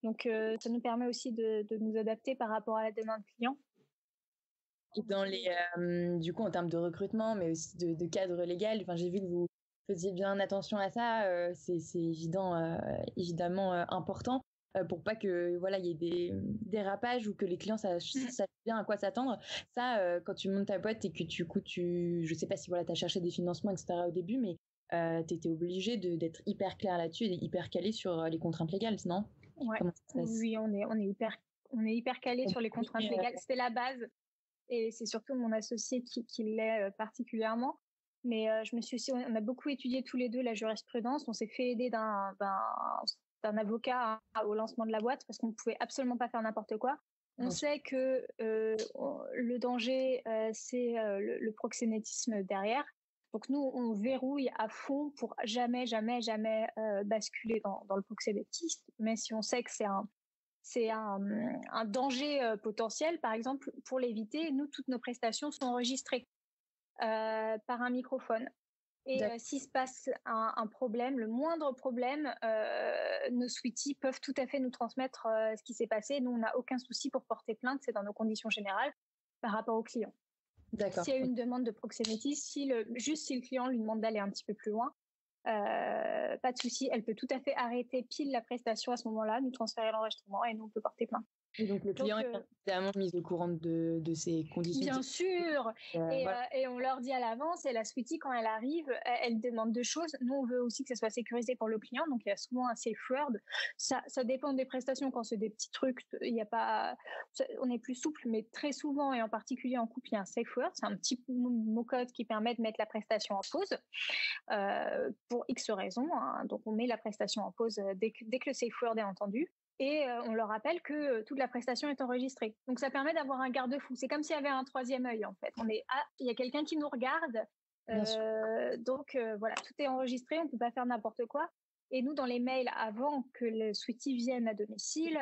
Donc, ça nous permet aussi de nous adapter par rapport à la demande client. Dans du coup, en termes de recrutement, mais aussi de cadre légal, enfin, j'ai vu que vous faisiez bien attention à ça. C'est évidemment important pour pas que voilà, il y ait des dérapages ou que les clients sachent bien à quoi s'attendre. Ça, quand tu montes ta boîte et que je sais pas si voilà, tu as cherché des financements, etc. au début, mais tu étais obligé d'être hyper clair là-dessus et hyper calé sur les contraintes légales, non? Ouais. Oui, on est hyper calé sur les contraintes légales. C'était la base. Et c'est surtout mon associé qui l'est particulièrement. Mais on a beaucoup étudié tous les deux la jurisprudence. On s'est fait aider d'un avocat au lancement de la boîte parce qu'on ne pouvait absolument pas faire n'importe quoi. On sait que le danger, c'est le proxénétisme derrière. Donc nous, on verrouille à fond pour jamais basculer dans le proxénétisme. Mais si on sait que c'est c'est un danger potentiel. Par exemple, pour l'éviter, nous, toutes nos prestations sont enregistrées par un microphone. Et s'il se passe un problème, le moindre problème, nos sweeties peuvent tout à fait nous transmettre ce qui s'est passé. Nous, on n'a aucun souci pour porter plainte, c'est dans nos conditions générales par rapport au client. D'accord. S'il y a une demande de proxénétisme, juste si le client lui demande d'aller un petit peu plus loin, pas de souci, elle peut tout à fait arrêter pile la prestation à ce moment-là, nous transférer l'enregistrement et nous on peut porter plainte. Et donc le client est évidemment mis au courant de ces conditions. Bien sûr, et on leur dit à l'avance, et la sweetie quand elle arrive, elle demande 2 choses. Nous on veut aussi que ça soit sécurisé pour le client, donc il y a souvent un safe word. Ça dépend des prestations, quand c'est des petits trucs, il y a pas, on est plus souple, mais très souvent et en particulier en couple, il y a un safe word, c'est un petit mot-code qui permet de mettre la prestation en pause pour X raisons, hein. Donc on met la prestation en pause dès que le safe word est entendu. Et on leur rappelle que toute la prestation est enregistrée. Donc ça permet d'avoir un garde-fou. C'est comme s'il y avait un troisième œil en fait. Il y a quelqu'un qui nous regarde. Donc voilà, tout est enregistré, on ne peut pas faire n'importe quoi. Et nous, dans les mails, avant que le sweetie vienne à domicile,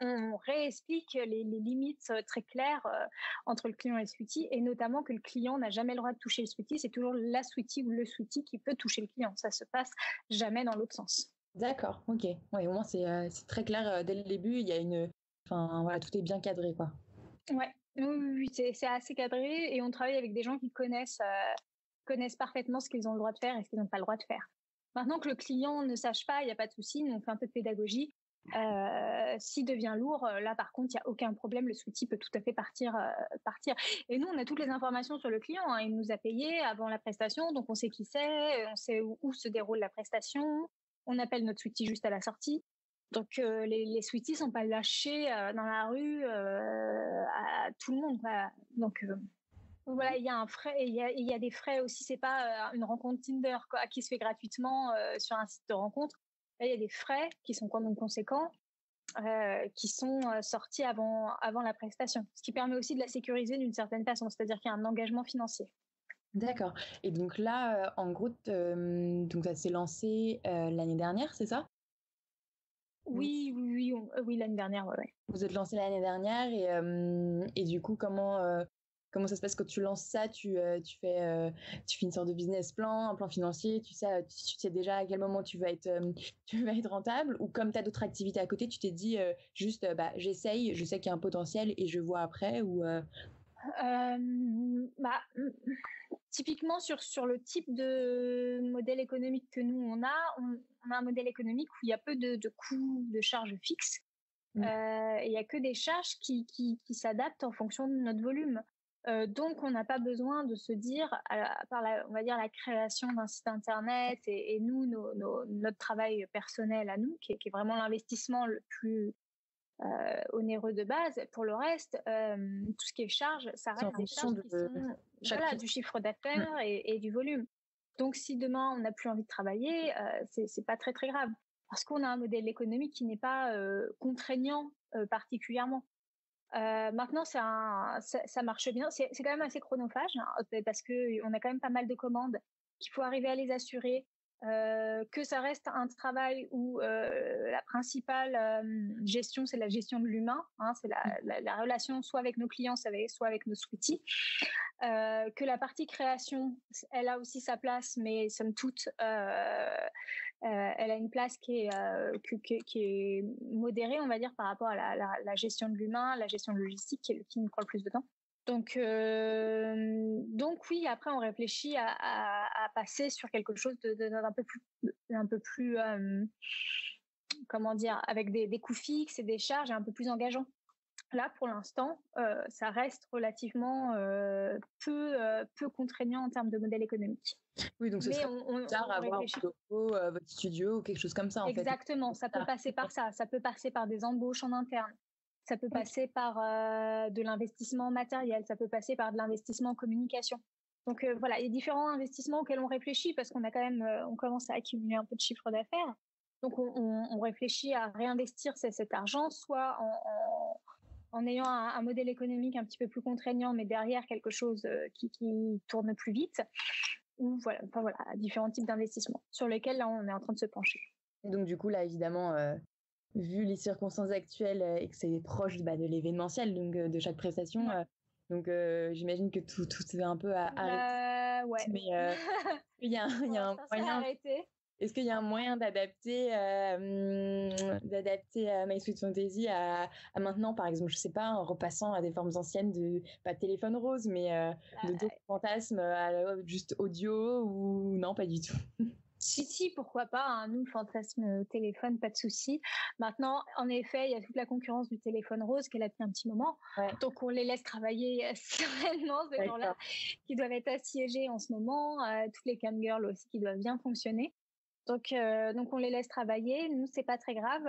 on réexplique les limites très claires entre le client et le sweetie, et notamment que le client n'a jamais le droit de toucher le sweetie. C'est toujours la sweetie ou le sweetie qui peut toucher le client. Ça se passe jamais dans l'autre sens. D'accord, ok. Ouais, au moins c'est très clair dès le début. Il y a enfin voilà, tout est bien cadré, quoi. Ouais, oui, c'est assez cadré, et on travaille avec des gens qui connaissent parfaitement ce qu'ils ont le droit de faire et ce qu'ils n'ont pas le droit de faire. Maintenant que le client ne sache pas, il n'y a pas de souci. Nous on fait un peu de pédagogie. S'il devient lourd, là par contre, il n'y a aucun problème. Le sweetie peut tout à fait partir. Et nous, on a toutes les informations sur le client, hein. Il nous a payé avant la prestation, donc on sait qui c'est, on sait où se déroule la prestation. On appelle notre sweetie juste à la sortie. Donc les sweeties sont pas lâchés dans la rue à tout le monde, quoi. Donc voilà, il y a un frais, il y a des frais aussi. C'est pas une rencontre Tinder quoi, qui se fait gratuitement sur un site de rencontre. Là, il y a des frais qui sont quand même conséquents, qui sont sortis avant la prestation, ce qui permet aussi de la sécuriser d'une certaine façon, c'est-à-dire qu'il y a un engagement financier. D'accord. Et donc là, en gros, donc ça s'est lancé l'année dernière, c'est ça? Oui, l'année dernière, ouais. Vous êtes lancé l'année dernière, et du coup, comment ça se passe quand tu lances ça? Tu fais une sorte de business plan, un plan financier, tu sais déjà à quel moment tu vas être rentable, ou comme tu as d'autres activités à côté, tu t'es dit juste j'essaye, je sais qu'il y a un potentiel et je vois après, ou typiquement sur le type de modèle économique que nous on a un modèle économique où il y a peu de coûts de charges fixes. Il y a que des charges qui s'adaptent en fonction de notre volume. Donc on n'a pas besoin de se dire, on va dire la création d'un site internet et nous notre travail personnel à nous qui est vraiment l'investissement le plus onéreux de base. Pour le reste, tout ce qui est charge, ça reste des charges qui sont du chiffre d'affaires et du volume. Donc si demain on n'a plus envie de travailler, c'est pas très très grave, parce qu'on a un modèle économique qui n'est pas contraignant particulièrement. Maintenant, ça marche bien. C'est quand même assez chronophage, hein, parce qu'on a quand même pas mal de commandes qu'il faut arriver à les assurer. Que ça reste un travail où la principale gestion, c'est la gestion de l'humain, hein, c'est la relation soit avec nos clients, soit avec nos sweeties. Que la partie création, elle a aussi sa place, mais somme toute, elle a une place qui est modérée, on va dire, par rapport à la gestion de l'humain, la gestion de logistique, qui nous prend le plus de temps. Donc oui, après on réfléchit à passer sur quelque chose d'un peu plus comment dire, avec des coûts fixes et des charges un peu plus engageants. Là, pour l'instant, ça reste relativement peu contraignant en termes de modèle économique. Oui, donc ce serait tard à avoir votre studio ou quelque chose comme ça, en fait. Exactement, ça peut passer par ça. Ça peut passer par des embauches en interne. Ça peut passer par de l'investissement matériel, ça peut passer par de l'investissement en communication. Donc voilà, il y a différents investissements auxquels on réfléchit, parce qu'on a quand même, on commence à accumuler un peu de chiffre d'affaires. Donc on réfléchit à réinvestir cet argent, soit en ayant un modèle économique un petit peu plus contraignant, mais derrière quelque chose qui tourne plus vite, ou voilà, différents types d'investissements sur lesquels là on est en train de se pencher. Et donc du coup là, évidemment, vu les circonstances actuelles et que c'est proche de l'événementiel, donc de chaque prestation. Donc j'imagine que tout est un peu arrêté. Ouais. Mais il y a un moyen. Est-ce qu'il y a un moyen d'adapter My Sweet Fantasy à maintenant, par exemple, je sais pas, en repassant à des formes anciennes de pas de téléphone rose, mais de d'autres fantasmes juste audio ou non, pas du tout. Si, pourquoi pas, hein. Nous, le fantasme téléphone, pas de souci. Maintenant, en effet, il y a toute la concurrence du téléphone rose qu'elle a depuis un petit moment. Donc, on les laisse travailler sereinement, ces gens-là, qui doivent être assiégés en ce moment. Toutes les camgirls aussi qui doivent bien fonctionner. Donc, on les laisse travailler. Nous, c'est pas très grave.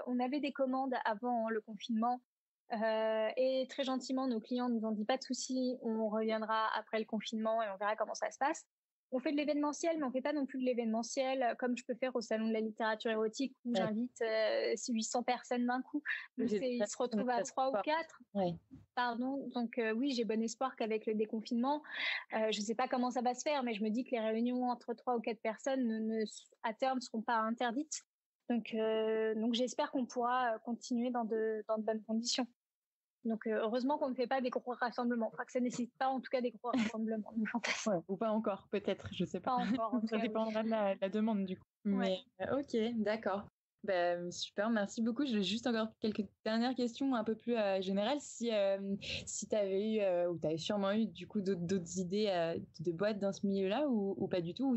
On avait des commandes avant le confinement. Et très gentiment, nos clients nous ont dit pas de souci, on reviendra après le confinement et on verra comment ça se passe. On fait de l'événementiel, mais on fait pas non plus de l'événementiel comme je peux faire au Salon de la littérature érotique où j'invite 800 personnes d'un coup. Ils se retrouvent à 3 ou 4. Pardon. Donc oui, j'ai bon espoir qu'avec le déconfinement, je sais pas comment ça va se faire, mais je me dis que les réunions entre 3 ou 4 personnes à terme ne seront pas interdites. Donc j'espère qu'on pourra continuer dans de bonnes conditions. Donc heureusement qu'on ne fait pas des gros rassemblements, enfin que ça nécessite pas en tout cas des gros rassemblements. Ou pas encore, peut-être, je sais pas. Pas encore. Ça dépendra de la demande du coup. Mais ok, d'accord. Super, merci beaucoup. J'ai juste encore quelques dernières questions un peu plus générales. Si tu avais eu ou tu avais sûrement eu du coup d'autres idées de boîtes dans ce milieu-là ou pas du tout, ou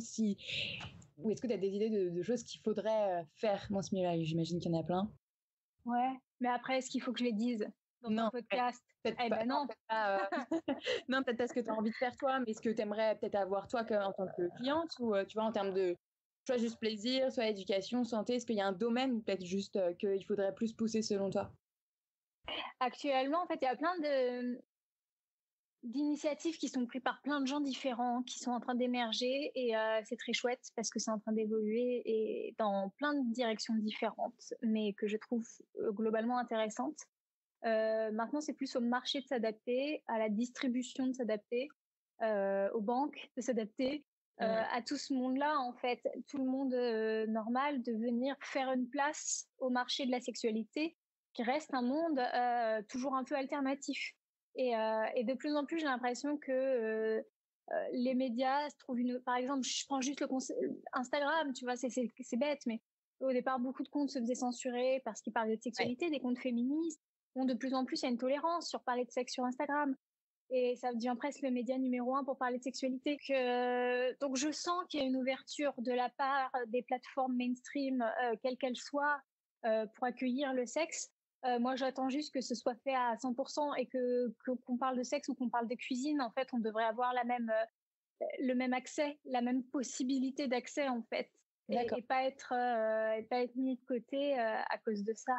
est-ce que tu as des idées de choses qu'il faudrait faire dans ce milieu-là? J'imagine qu'il y en a plein. Ouais, mais après, est-ce qu'il faut que je les dise dans un podcast? Non. Non, peut-être pas ce que tu as envie de faire toi, mais ce que tu aimerais peut-être avoir toi en tant que cliente, ou tu vois, en termes de soit juste plaisir, soit éducation, santé, est-ce qu'il y a un domaine ou peut-être juste qu'il faudrait plus pousser selon toi? Actuellement, en fait, il y a plein d'initiatives qui sont prises par plein de gens différents, qui sont en train d'émerger et c'est très chouette parce que c'est en train d'évoluer et dans plein de directions différentes, mais que je trouve globalement intéressantes. Maintenant, c'est plus au marché de s'adapter, à la distribution de s'adapter, aux banques de s'adapter, à tout ce monde-là, en fait, tout le monde normal, de venir faire une place au marché de la sexualité, qui reste un monde toujours un peu alternatif. Et de plus en plus, j'ai l'impression que les médias se trouvent par exemple, je prends juste Instagram, tu vois, c'est bête, mais au départ, beaucoup de comptes se faisaient censurer parce qu'ils parlaient de sexualité, des comptes féministes. Bon, de plus en plus, il y a une tolérance sur parler de sexe sur Instagram. Et ça devient presque le média numéro 1 pour parler de sexualité. Donc, je sens qu'il y a une ouverture de la part des plateformes mainstream, quelles qu'elles soient, pour accueillir le sexe. Moi, j'attends juste que ce soit fait à 100% et qu'on parle de sexe ou qu'on parle de cuisine. En fait, on devrait avoir le même accès, la même possibilité d'accès, en fait. Et pas être mis de côté à cause de ça.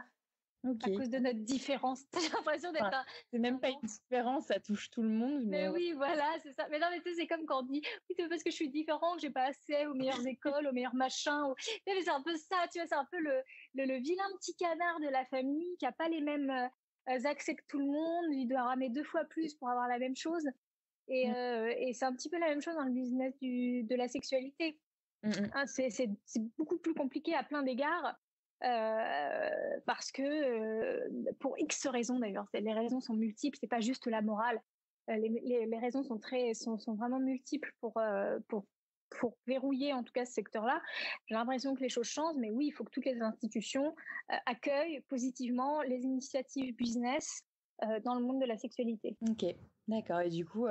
À cause de notre différence. J'ai l'impression d'être c'est même pas une différence, ça touche tout le monde. Mais oui, voilà, c'est ça. Mais non, mais tu sais, c'est comme quand on dit, oui, c'est parce que je suis différent, que j'ai pas accès aux meilleures écoles, aux meilleurs machins. Mais c'est un peu ça, tu vois, c'est un peu le vilain petit canard de la famille qui a pas les mêmes accès que tout le monde. Il doit ramer 2 fois plus pour avoir la même chose. Et c'est un petit peu la même chose dans le business de la sexualité. Hein, c'est beaucoup plus compliqué à plein d'égards. Parce que pour X raisons d'ailleurs, les raisons sont multiples, c'est pas juste la morale. Les raisons sont vraiment multiples pour verrouiller en tout cas ce secteur-là. J'ai l'impression que les choses changent, mais oui, il faut que toutes les institutions accueillent positivement les initiatives business dans le monde de la sexualité. Ok, d'accord. Et du coup,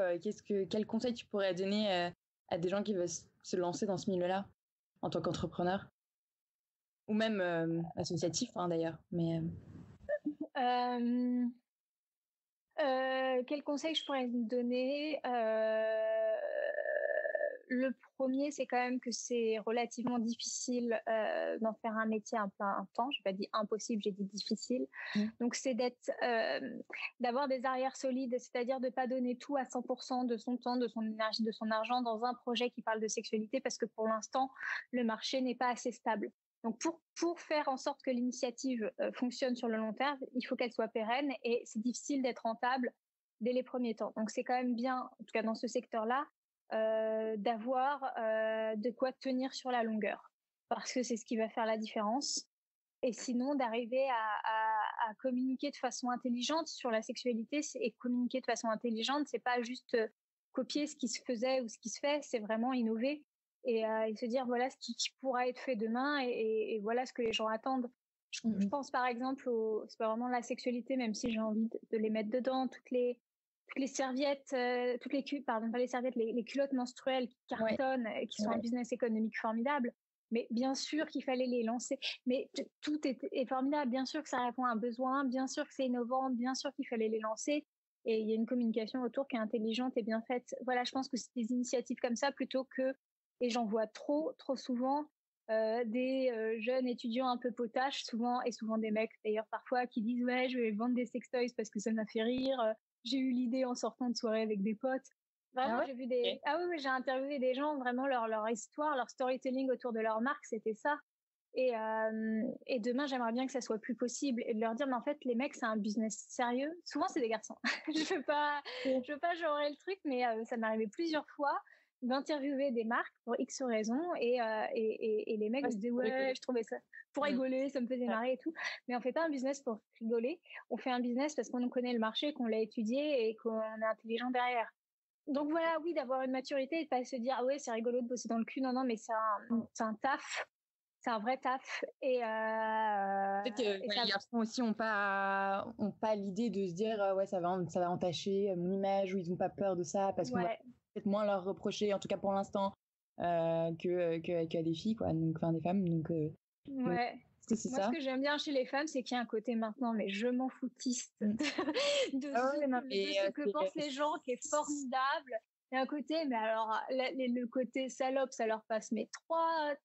quel conseil tu pourrais donner à des gens qui veulent se lancer dans ce milieu-là en tant qu'entrepreneur? Ou même associatif, hein, d'ailleurs. Mais quel conseil je pourrais vous donner? Le premier, c'est quand même que c'est relativement difficile d'en faire un métier à plein temps. J'ai pas dit impossible, j'ai dit difficile. Donc c'est d'avoir des arrières solides, c'est-à-dire de pas donner tout à 100% de son temps, de son énergie, de son argent dans un projet qui parle de sexualité, parce que pour l'instant, le marché n'est pas assez stable. Donc pour faire en sorte que l'initiative fonctionne sur le long terme, il faut qu'elle soit pérenne et c'est difficile d'être rentable dès les premiers temps. Donc c'est quand même bien, en tout cas dans ce secteur-là, d'avoir de quoi tenir sur la longueur, parce que c'est ce qui va faire la différence. Et sinon, d'arriver à communiquer de façon intelligente sur la sexualité. Et communiquer de façon intelligente, c'est pas juste copier ce qui se faisait ou ce qui se fait, c'est vraiment innover et se dire voilà ce qui pourra être fait demain et voilà ce que les gens attendent. Je pense par exemple, c'est pas vraiment la sexualité, même si j'ai envie de les mettre dedans, toutes les serviettes, pardon, pas les serviettes, les culottes menstruelles qui cartonnent, qui sont un business économique formidable. Mais bien sûr qu'il fallait les lancer. Mais tout est formidable. Bien sûr que ça répond à un besoin. Bien sûr que c'est innovant. Bien sûr qu'il fallait les lancer. Et il y a une communication autour qui est intelligente et bien faite. Voilà, je pense que c'est des initiatives comme ça plutôt que, et j'en vois trop souvent, des jeunes étudiants un peu potaches, souvent des mecs d'ailleurs parfois, qui disent ouais, je vais vendre des sextoys parce que ça m'a fait rire. J'ai eu l'idée en sortant de soirée avec des potes. Vraiment, j'ai vu des. Ah oui, j'ai interviewé des gens, vraiment leur histoire, leur storytelling autour de leur marque, c'était ça. Et demain, j'aimerais bien que ça soit plus possible et de leur dire, mais en fait, les mecs, c'est un business sérieux. Souvent, c'est des garçons. Je veux pas genrer le truc, mais ça m'est arrivé plusieurs fois d'interviewer des marques pour X raisons et les mecs me disaient, ouais, je trouvais ça pour rigoler, ça me faisait marrer et tout. Mais on fait pas un business pour rigoler. On fait un business parce qu'on connaît le marché, qu'on l'a étudié et qu'on est intelligent derrière. Donc voilà, oui, d'avoir une maturité et de pas se dire, ah ouais, c'est rigolo de bosser dans le cul. Non, mais c'est un taf. C'est un vrai taf. Et peut-être que les garçons aussi ont pas l'idée de se dire ouais, ça va entacher mon image, ou ils ont pas peur de ça parce qu'on va peut-être moins leur reprocher, en tout cas pour l'instant, que des filles, quoi. Donc, enfin, des femmes. Donc, moi, ce que j'aime bien chez les femmes, c'est qu'il y a un côté maintenant, mais je m'en foutiste de ce que pensent les gens, qui est formidable. Il y a un côté, mais alors, le côté salope, ça leur passe, mais 3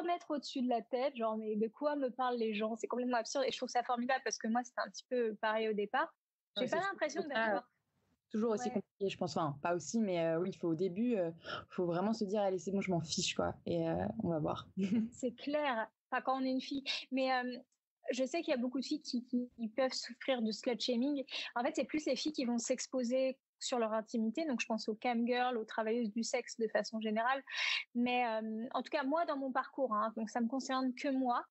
mètres au-dessus de la tête, genre, mais de quoi me parlent les gens? C'est complètement absurde et je trouve ça formidable parce que moi, c'était un petit peu pareil au départ. J'ai pas l'impression d'avoir. Toujours aussi compliqué, je pense. Enfin, pas aussi, mais oui, il faut au début, faut vraiment se dire, allez, c'est bon, je m'en fiche, quoi. Et on va voir. C'est clair. Enfin, quand on est une fille. Mais je sais qu'il y a beaucoup de filles qui peuvent souffrir de slut-shaming. En fait, c'est plus les filles qui vont s'exposer sur leur intimité. Donc, je pense aux cam-girls, aux travailleuses du sexe de façon générale. Mais en tout cas, moi, dans mon parcours, donc ça me concerne que moi,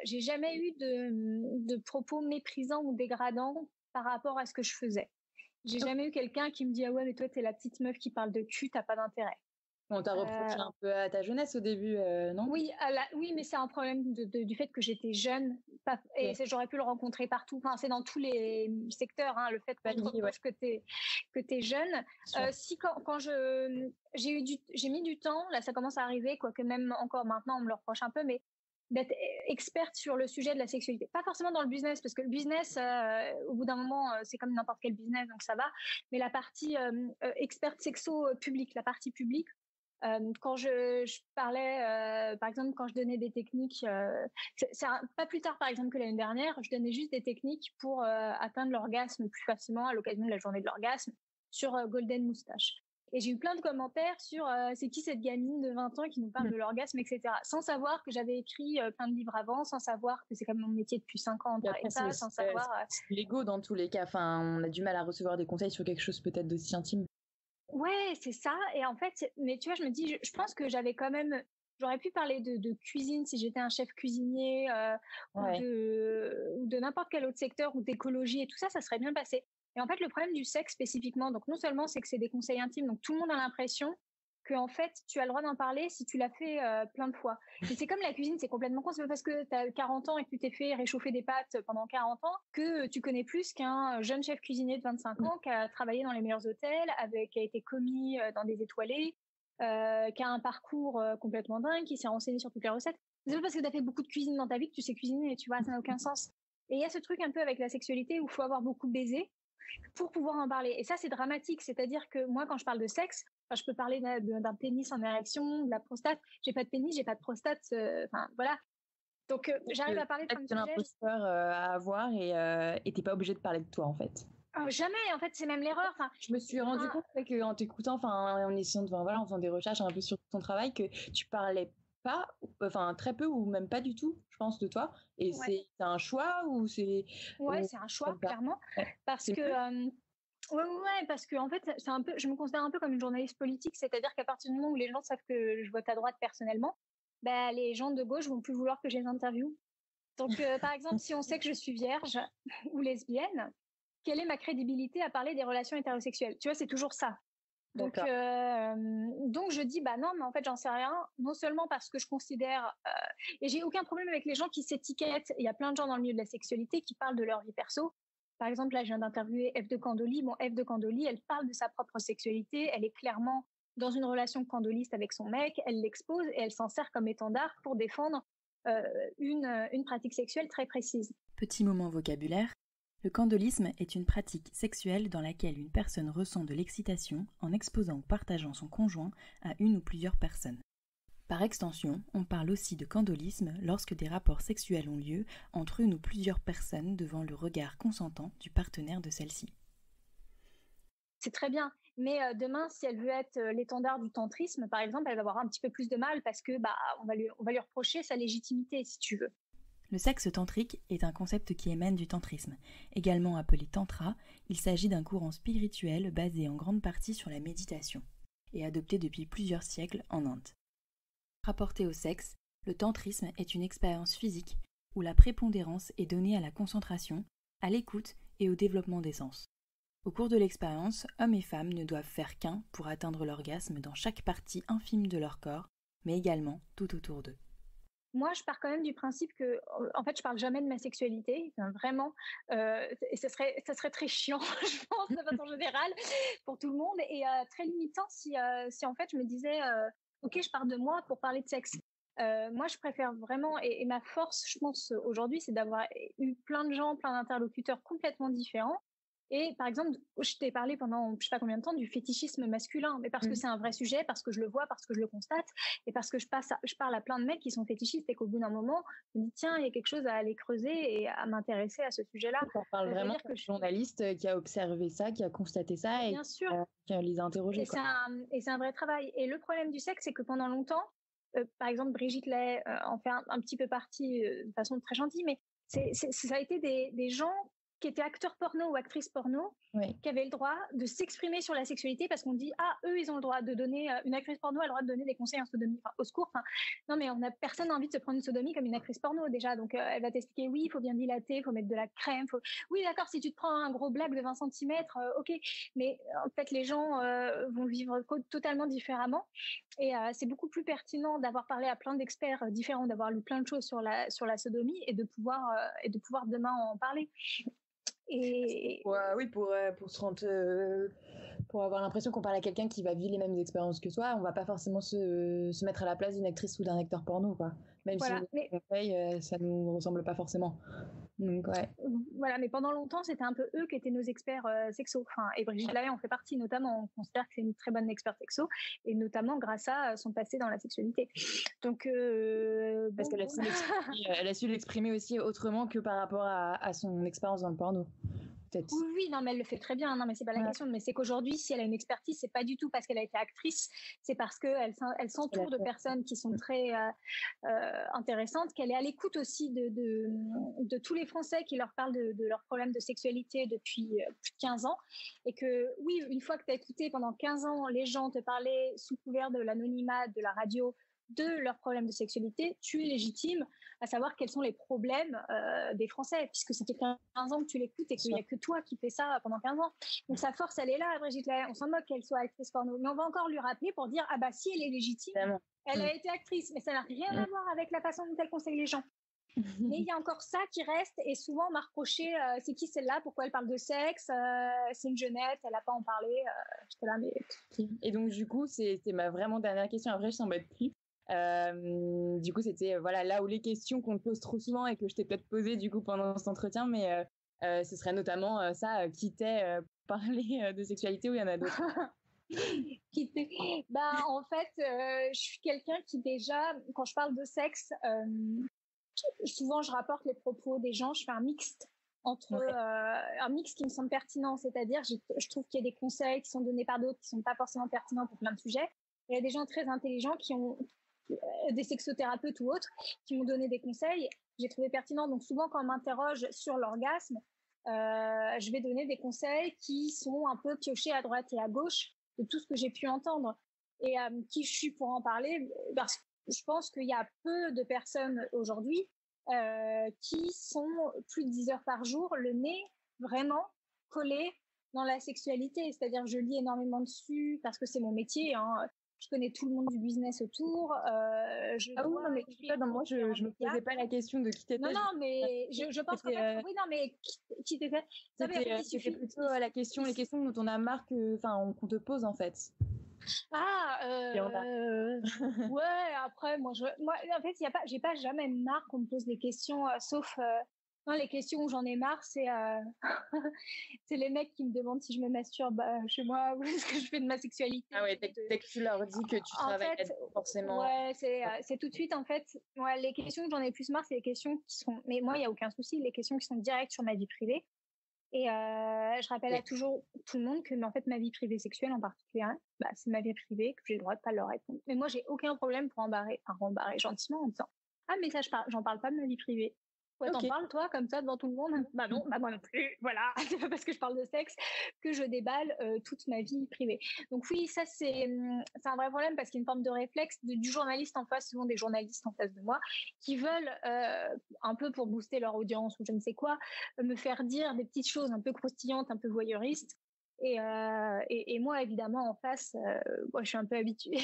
j'ai jamais eu de propos méprisants ou dégradants par rapport à ce que je faisais. J'ai jamais eu quelqu'un qui me dit « Ah ouais, mais toi, t'es la petite meuf qui parle de cul, t'as pas d'intérêt. » On t'a reproché un peu à ta jeunesse au début, non? Oui, mais c'est un problème du fait que j'étais jeune. J'aurais pu le rencontrer partout. Enfin, c'est dans tous les secteurs, le fait qu'on te reproche que t'es jeune. Si quand j'ai mis du temps, là ça commence à arriver, quoique même encore maintenant on me le reproche un peu, mais d'être experte sur le sujet de la sexualité. Pas forcément dans le business, parce que le business, au bout d'un moment, c'est comme n'importe quel business, donc ça va. Mais la partie experte sexo publique, la partie publique, quand je parlais, par exemple, quand je donnais des techniques, pas plus tard, par exemple, que l'année dernière, je donnais juste des techniques pour atteindre l'orgasme plus facilement à l'occasion de la journée de l'orgasme sur Golden Moustache. Et j'ai eu plein de commentaires sur c'est qui cette gamine de 20 ans qui nous parle de l'orgasme, etc. Sans savoir que j'avais écrit plein de livres avant, sans savoir que c'est comme mon métier depuis 5 ans, ça, sans savoir. C'est l'ego dans tous les cas. Enfin, on a du mal à recevoir des conseils sur quelque chose peut-être d'aussi intime. Ouais, c'est ça. Et en fait, mais tu vois, je me dis, je pense que j'aurais pu parler de cuisine si j'étais un chef cuisinier ou de n'importe quel autre secteur ou d'écologie et tout ça, ça serait bien passé. Et en fait, le problème du sexe spécifiquement, donc non seulement c'est que c'est des conseils intimes, donc tout le monde a l'impression que en fait, tu as le droit d'en parler si tu l'as fait plein de fois. Et c'est comme la cuisine, c'est complètement con. C'est pas parce que tu as 40 ans et que tu t'es fait réchauffer des pâtes pendant 40 ans que tu connais plus qu'un jeune chef cuisinier de 25 ans qui a travaillé dans les meilleurs hôtels, qui a été commis dans des étoilés, qui a un parcours complètement dingue, qui s'est renseigné sur toutes les recettes. C'est pas parce que tu as fait beaucoup de cuisine dans ta vie que tu sais cuisiner, tu vois, ça n'a aucun sens. Et il y a ce truc un peu avec la sexualité où il faut avoir beaucoup baisé pour pouvoir en parler. Et ça, c'est dramatique. C'est-à-dire que moi, quand je parle de sexe, je peux parler d'un pénis en érection, de la prostate. J'ai pas de pénis, j'ai pas de prostate. Enfin, voilà. Donc, j'arrive à parler de plein de sujets. C'est un imposteur à avoir et t'es pas obligé de parler de toi, en fait. Jamais, en fait, c'est même l'erreur. Enfin, je me suis rendu compte qu'en t'écoutant, en essayant en faisant des recherches un peu sur ton travail, que tu parlais pas, enfin très peu ou même pas du tout, je pense, de toi. Et c'est un choix ou c'est... Ouais, c'est un choix, clairement. Parce que... Ouais, parce que en fait, c'est un peu, je me considère un peu comme une journaliste politique, c'est-à-dire qu'à partir du moment où les gens savent que je vote à droite personnellement, les gens de gauche vont plus vouloir que je les interviewe. Donc, par exemple, si on sait que je suis vierge ou lesbienne, quelle est ma crédibilité à parler des relations hétérosexuelles? Tu vois, c'est toujours ça. Donc, donc je dis, bah non, mais en fait, j'en sais rien. Non seulement parce que je considère, et j'ai aucun problème avec les gens qui s'étiquettent. Il y a plein de gens dans le milieu de la sexualité qui parlent de leur vie perso. Par exemple, là, je viens d'interviewer Ève de Candoli. Bon, Ève de Candoli, elle parle de sa propre sexualité. Elle est clairement dans une relation candoliste avec son mec. Elle l'expose et elle s'en sert comme étendard pour défendre une pratique sexuelle très précise. Petit moment vocabulaire. Le candolisme est une pratique sexuelle dans laquelle une personne ressent de l'excitation en exposant ou partageant son conjoint à une ou plusieurs personnes. Par extension, on parle aussi de candolisme lorsque des rapports sexuels ont lieu entre une ou plusieurs personnes devant le regard consentant du partenaire de celle-ci. C'est très bien, mais demain, si elle veut être l'étendard du tantrisme, par exemple, elle va avoir un petit peu plus de mal parce que on va lui reprocher sa légitimité, si tu veux. Le sexe tantrique est un concept qui émane du tantrisme. Également appelé tantra, il s'agit d'un courant spirituel basé en grande partie sur la méditation et adopté depuis plusieurs siècles en Inde. Rapporté au sexe, le tantrisme est une expérience physique où la prépondérance est donnée à la concentration, à l'écoute et au développement des sens. Au cours de l'expérience, hommes et femmes ne doivent faire qu'un pour atteindre l'orgasme dans chaque partie infime de leur corps, mais également tout autour d'eux. Moi, je pars quand même du principe que, en fait, je parle jamais de ma sexualité, vraiment, et ça serait très chiant, je pense, de façon générale, pour tout le monde, et très limitant si en fait je me disais, ok, je pars de moi pour parler de sexe. Moi, je préfère vraiment, et ma force, je pense, aujourd'hui, c'est d'avoir eu plein de gens, plein d'interlocuteurs complètement différents. Et par exemple, je t'ai parlé pendant je sais pas combien de temps du fétichisme masculin, mais parce que c'est un vrai sujet, parce que je le vois, parce que je le constate, et parce que je parle à plein de mecs qui sont fétichistes et qu'au bout d'un moment, je me dis tiens, il y a quelque chose à aller creuser et à m'intéresser à ce sujet-là. On parle vraiment comme journaliste qui a observé ça, qui a constaté ça et bien sûr. qui les a interrogés. Et c'est un vrai travail. Et le problème du sexe, c'est que pendant longtemps, par exemple, Brigitte Lay en fait un petit peu partie de façon très gentille, mais ça a été des gens qui étaient acteurs porno ou actrices porno, qui avaient le droit de s'exprimer sur la sexualité parce qu'on dit eux ils ont le droit de donner, une actrice porno a le droit de donner des conseils en sodomie, au secours, non mais personne n'a envie de se prendre une sodomie comme une actrice porno déjà, donc elle va t'expliquer oui il faut bien dilater, il faut mettre de la crème, oui d'accord, si tu te prends un gros blague de 20 cm, ok, mais en fait les gens vont vivre totalement différemment, et c'est beaucoup plus pertinent d'avoir parlé à plein d'experts différents, d'avoir lu plein de choses sur la sodomie et de pouvoir demain en parler. Et oui, pour se rendre, pour avoir l'impression qu'on parle à quelqu'un qui va vivre les mêmes expériences que toi, on va pas forcément se mettre à la place d'une actrice ou d'un acteur porno, quoi. Même si on conseille, ça nous ressemble pas forcément. Donc, voilà, mais pendant longtemps, c'était un peu eux qui étaient nos experts sexo. Et Brigitte Lahaie en fait partie, notamment. On considère que c'est une très bonne experte sexo, et notamment grâce à son passé dans la sexualité. Donc, parce qu'elle a su l'exprimer aussi autrement que par rapport à son expérience dans le porno. Oui, non, mais elle le fait très bien. Non, mais c'est pas la question. Mais c'est qu'aujourd'hui, si elle a une expertise, c'est pas du tout parce qu'elle a été actrice, c'est parce qu'elle s'entoure de personnes qui sont très intéressantes, qu'elle est à l'écoute aussi de tous les Français qui leur parlent de leurs problèmes de sexualité depuis plus de 15 ans. Et que, oui, une fois que tu as écouté pendant 15 ans les gens te parler sous couvert de l'anonymat, de la radio, de leurs problèmes de sexualité, tu es légitime à savoir quels sont les problèmes des Français, puisque ça fait 15 ans que tu l'écoutes et qu'il n'y a que toi qui fais ça pendant 15 ans. Donc sa force, elle est là, Brigitte Lahaie. On s'en moque qu'elle soit actrice porno, mais on va encore lui rappeler pour dire si elle est légitime, elle a été actrice, mais ça n'a rien à voir avec la façon dont elle conseille les gens. Mais il y a encore ça qui reste, et souvent on m'a reproché c'est qui celle-là, pourquoi elle parle de sexe, c'est une jeunette, elle n'a pas en parler. J'étais là, mais... Et donc du coup, c'était ma vraiment dernière question, après je t'embête plus. Du coup, c'était là où les questions qu'on te pose trop souvent et que je t'ai peut-être posées du coup pendant cet entretien, mais ce serait notamment qui t'est parler de sexualité, ou il y en a d'autres? En fait, je suis quelqu'un qui déjà, quand je parle de sexe, souvent je rapporte les propos des gens, je fais un mixte entre un mix qui me semble pertinent, c'est-à-dire je trouve qu'il y a des conseils qui sont donnés par d'autres qui sont pas forcément pertinents pour plein de sujets. Il y a des gens très intelligents qui ont des sexothérapeutes ou autres qui m'ont donné des conseils, j'ai trouvé pertinent. Donc souvent quand on m'interroge sur l'orgasme, je vais donner des conseils qui sont un peu piochés à droite et à gauche de tout ce que j'ai pu entendre. Et qui je suis pour en parler? Parce que je pense qu'il y a peu de personnes aujourd'hui qui sont plus de 10 heures par jour, le nez vraiment collé dans la sexualité. C'est-à-dire, je lis énormément dessus parce que c'est mon métier. Hein. Je connais tout le monde du business autour. Oui, non, mais moi, je me posais pas la question de qui t'étais. Non, mais je pense qu'en fait, oui, non, mais qui t'étais. C'était plutôt les questions dont on a marre qu'on te pose, en fait. Ouais, après, moi, en fait, j'ai pas jamais marre qu'on me pose des questions, sauf non, les questions où j'en ai marre, c'est c'est les mecs qui me demandent si je me masturbe chez moi ou ce que je fais de ma sexualité. Ah ouais, dès que tu leur dis que tu travailles forcément. Ouais, c'est tout de suite, en fait. Ouais, les questions que j'en ai plus marre, c'est les questions qui sont. Mais moi, il n'y a aucun souci, les questions qui sont directes sur ma vie privée. Et je rappelle à toujours tout le monde que, mais en fait, ma vie privée sexuelle en particulier, c'est ma vie privée, que j'ai le droit de pas leur répondre. Mais moi, j'ai aucun problème pour rembarrer gentiment en disant mais ça, j'en parle pas de ma vie privée. Ouais, t'en parles, toi, comme ça, devant tout le monde? Bah non, moi non plus. Voilà, c'est pas parce que je parle de sexe que je déballe toute ma vie privée. Donc oui, ça, c'est un vrai problème parce qu'il y a une forme de réflexe du journaliste en face, souvent des journalistes en face de moi, qui veulent, un peu pour booster leur audience ou je ne sais quoi, me faire dire des petites choses un peu croustillantes, un peu voyeuristes. Et moi, évidemment, en face, je suis un peu habituée.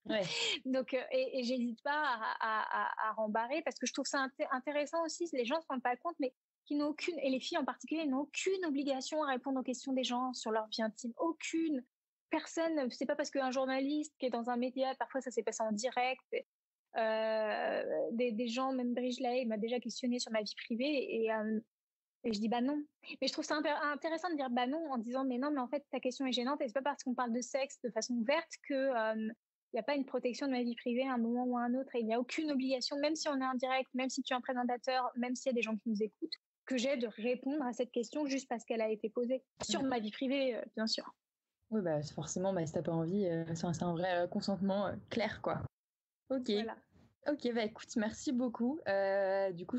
Ouais. Donc, et j'hésite pas à rembarrer parce que je trouve ça intéressant aussi. Les gens ne se rendent pas compte, mais qui n'ont aucune, et les filles en particulier, n'ont aucune obligation à répondre aux questions des gens sur leur vie intime. Aucune. Personne, c'est pas parce qu'un journaliste qui est dans un média, parfois ça s'est passé en direct, des gens, même Brigitte Lahaie m'a déjà questionné sur ma vie privée et je dis non. Mais je trouve ça intéressant de dire non en disant mais en fait ta question est gênante et c'est pas parce qu'on parle de sexe de façon ouverte que il n'y a pas une protection de ma vie privée à un moment ou à un autre et il n'y a aucune obligation, même si on est en direct, même si tu es un présentateur, même s'il y a des gens qui nous écoutent, que j'ai de répondre à cette question juste parce qu'elle a été posée sur ma vie privée, bien sûr. Oui, forcément, si t'as pas envie, c'est un vrai consentement clair, quoi. Ok. Voilà. Ok, écoute, merci beaucoup. Du coup,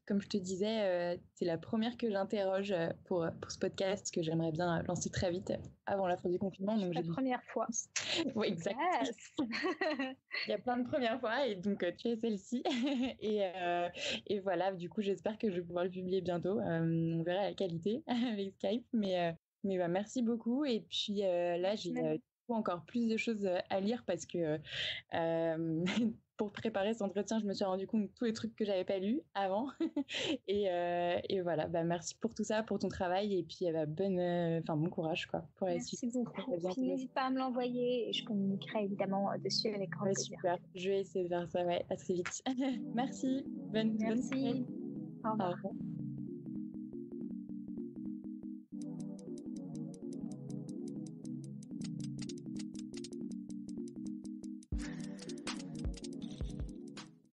comme je te disais, c'est la première que j'interroge pour ce podcast que j'aimerais bien lancer très vite avant la fin du confinement. Donc, la première fois. Oui, exactement. Yes. Il y a plein de premières fois et donc tu es celle-ci. et voilà, du coup, j'espère que je vais pouvoir le publier bientôt. On verra la qualité avec Skype, mais merci beaucoup. Et puis là, j'ai encore plus de choses à lire parce que pour préparer cet entretien, je me suis rendu compte de tous les trucs que j'avais pas lus avant. et voilà, merci pour tout ça, pour ton travail et puis bon courage quoi pour la suite. Merci beaucoup. Puis n'hésite pas à me l'envoyer et je communiquerai évidemment dessus avec grand plaisir. Super, je vais essayer de faire ça. À très vite. Merci. Merci. Au revoir.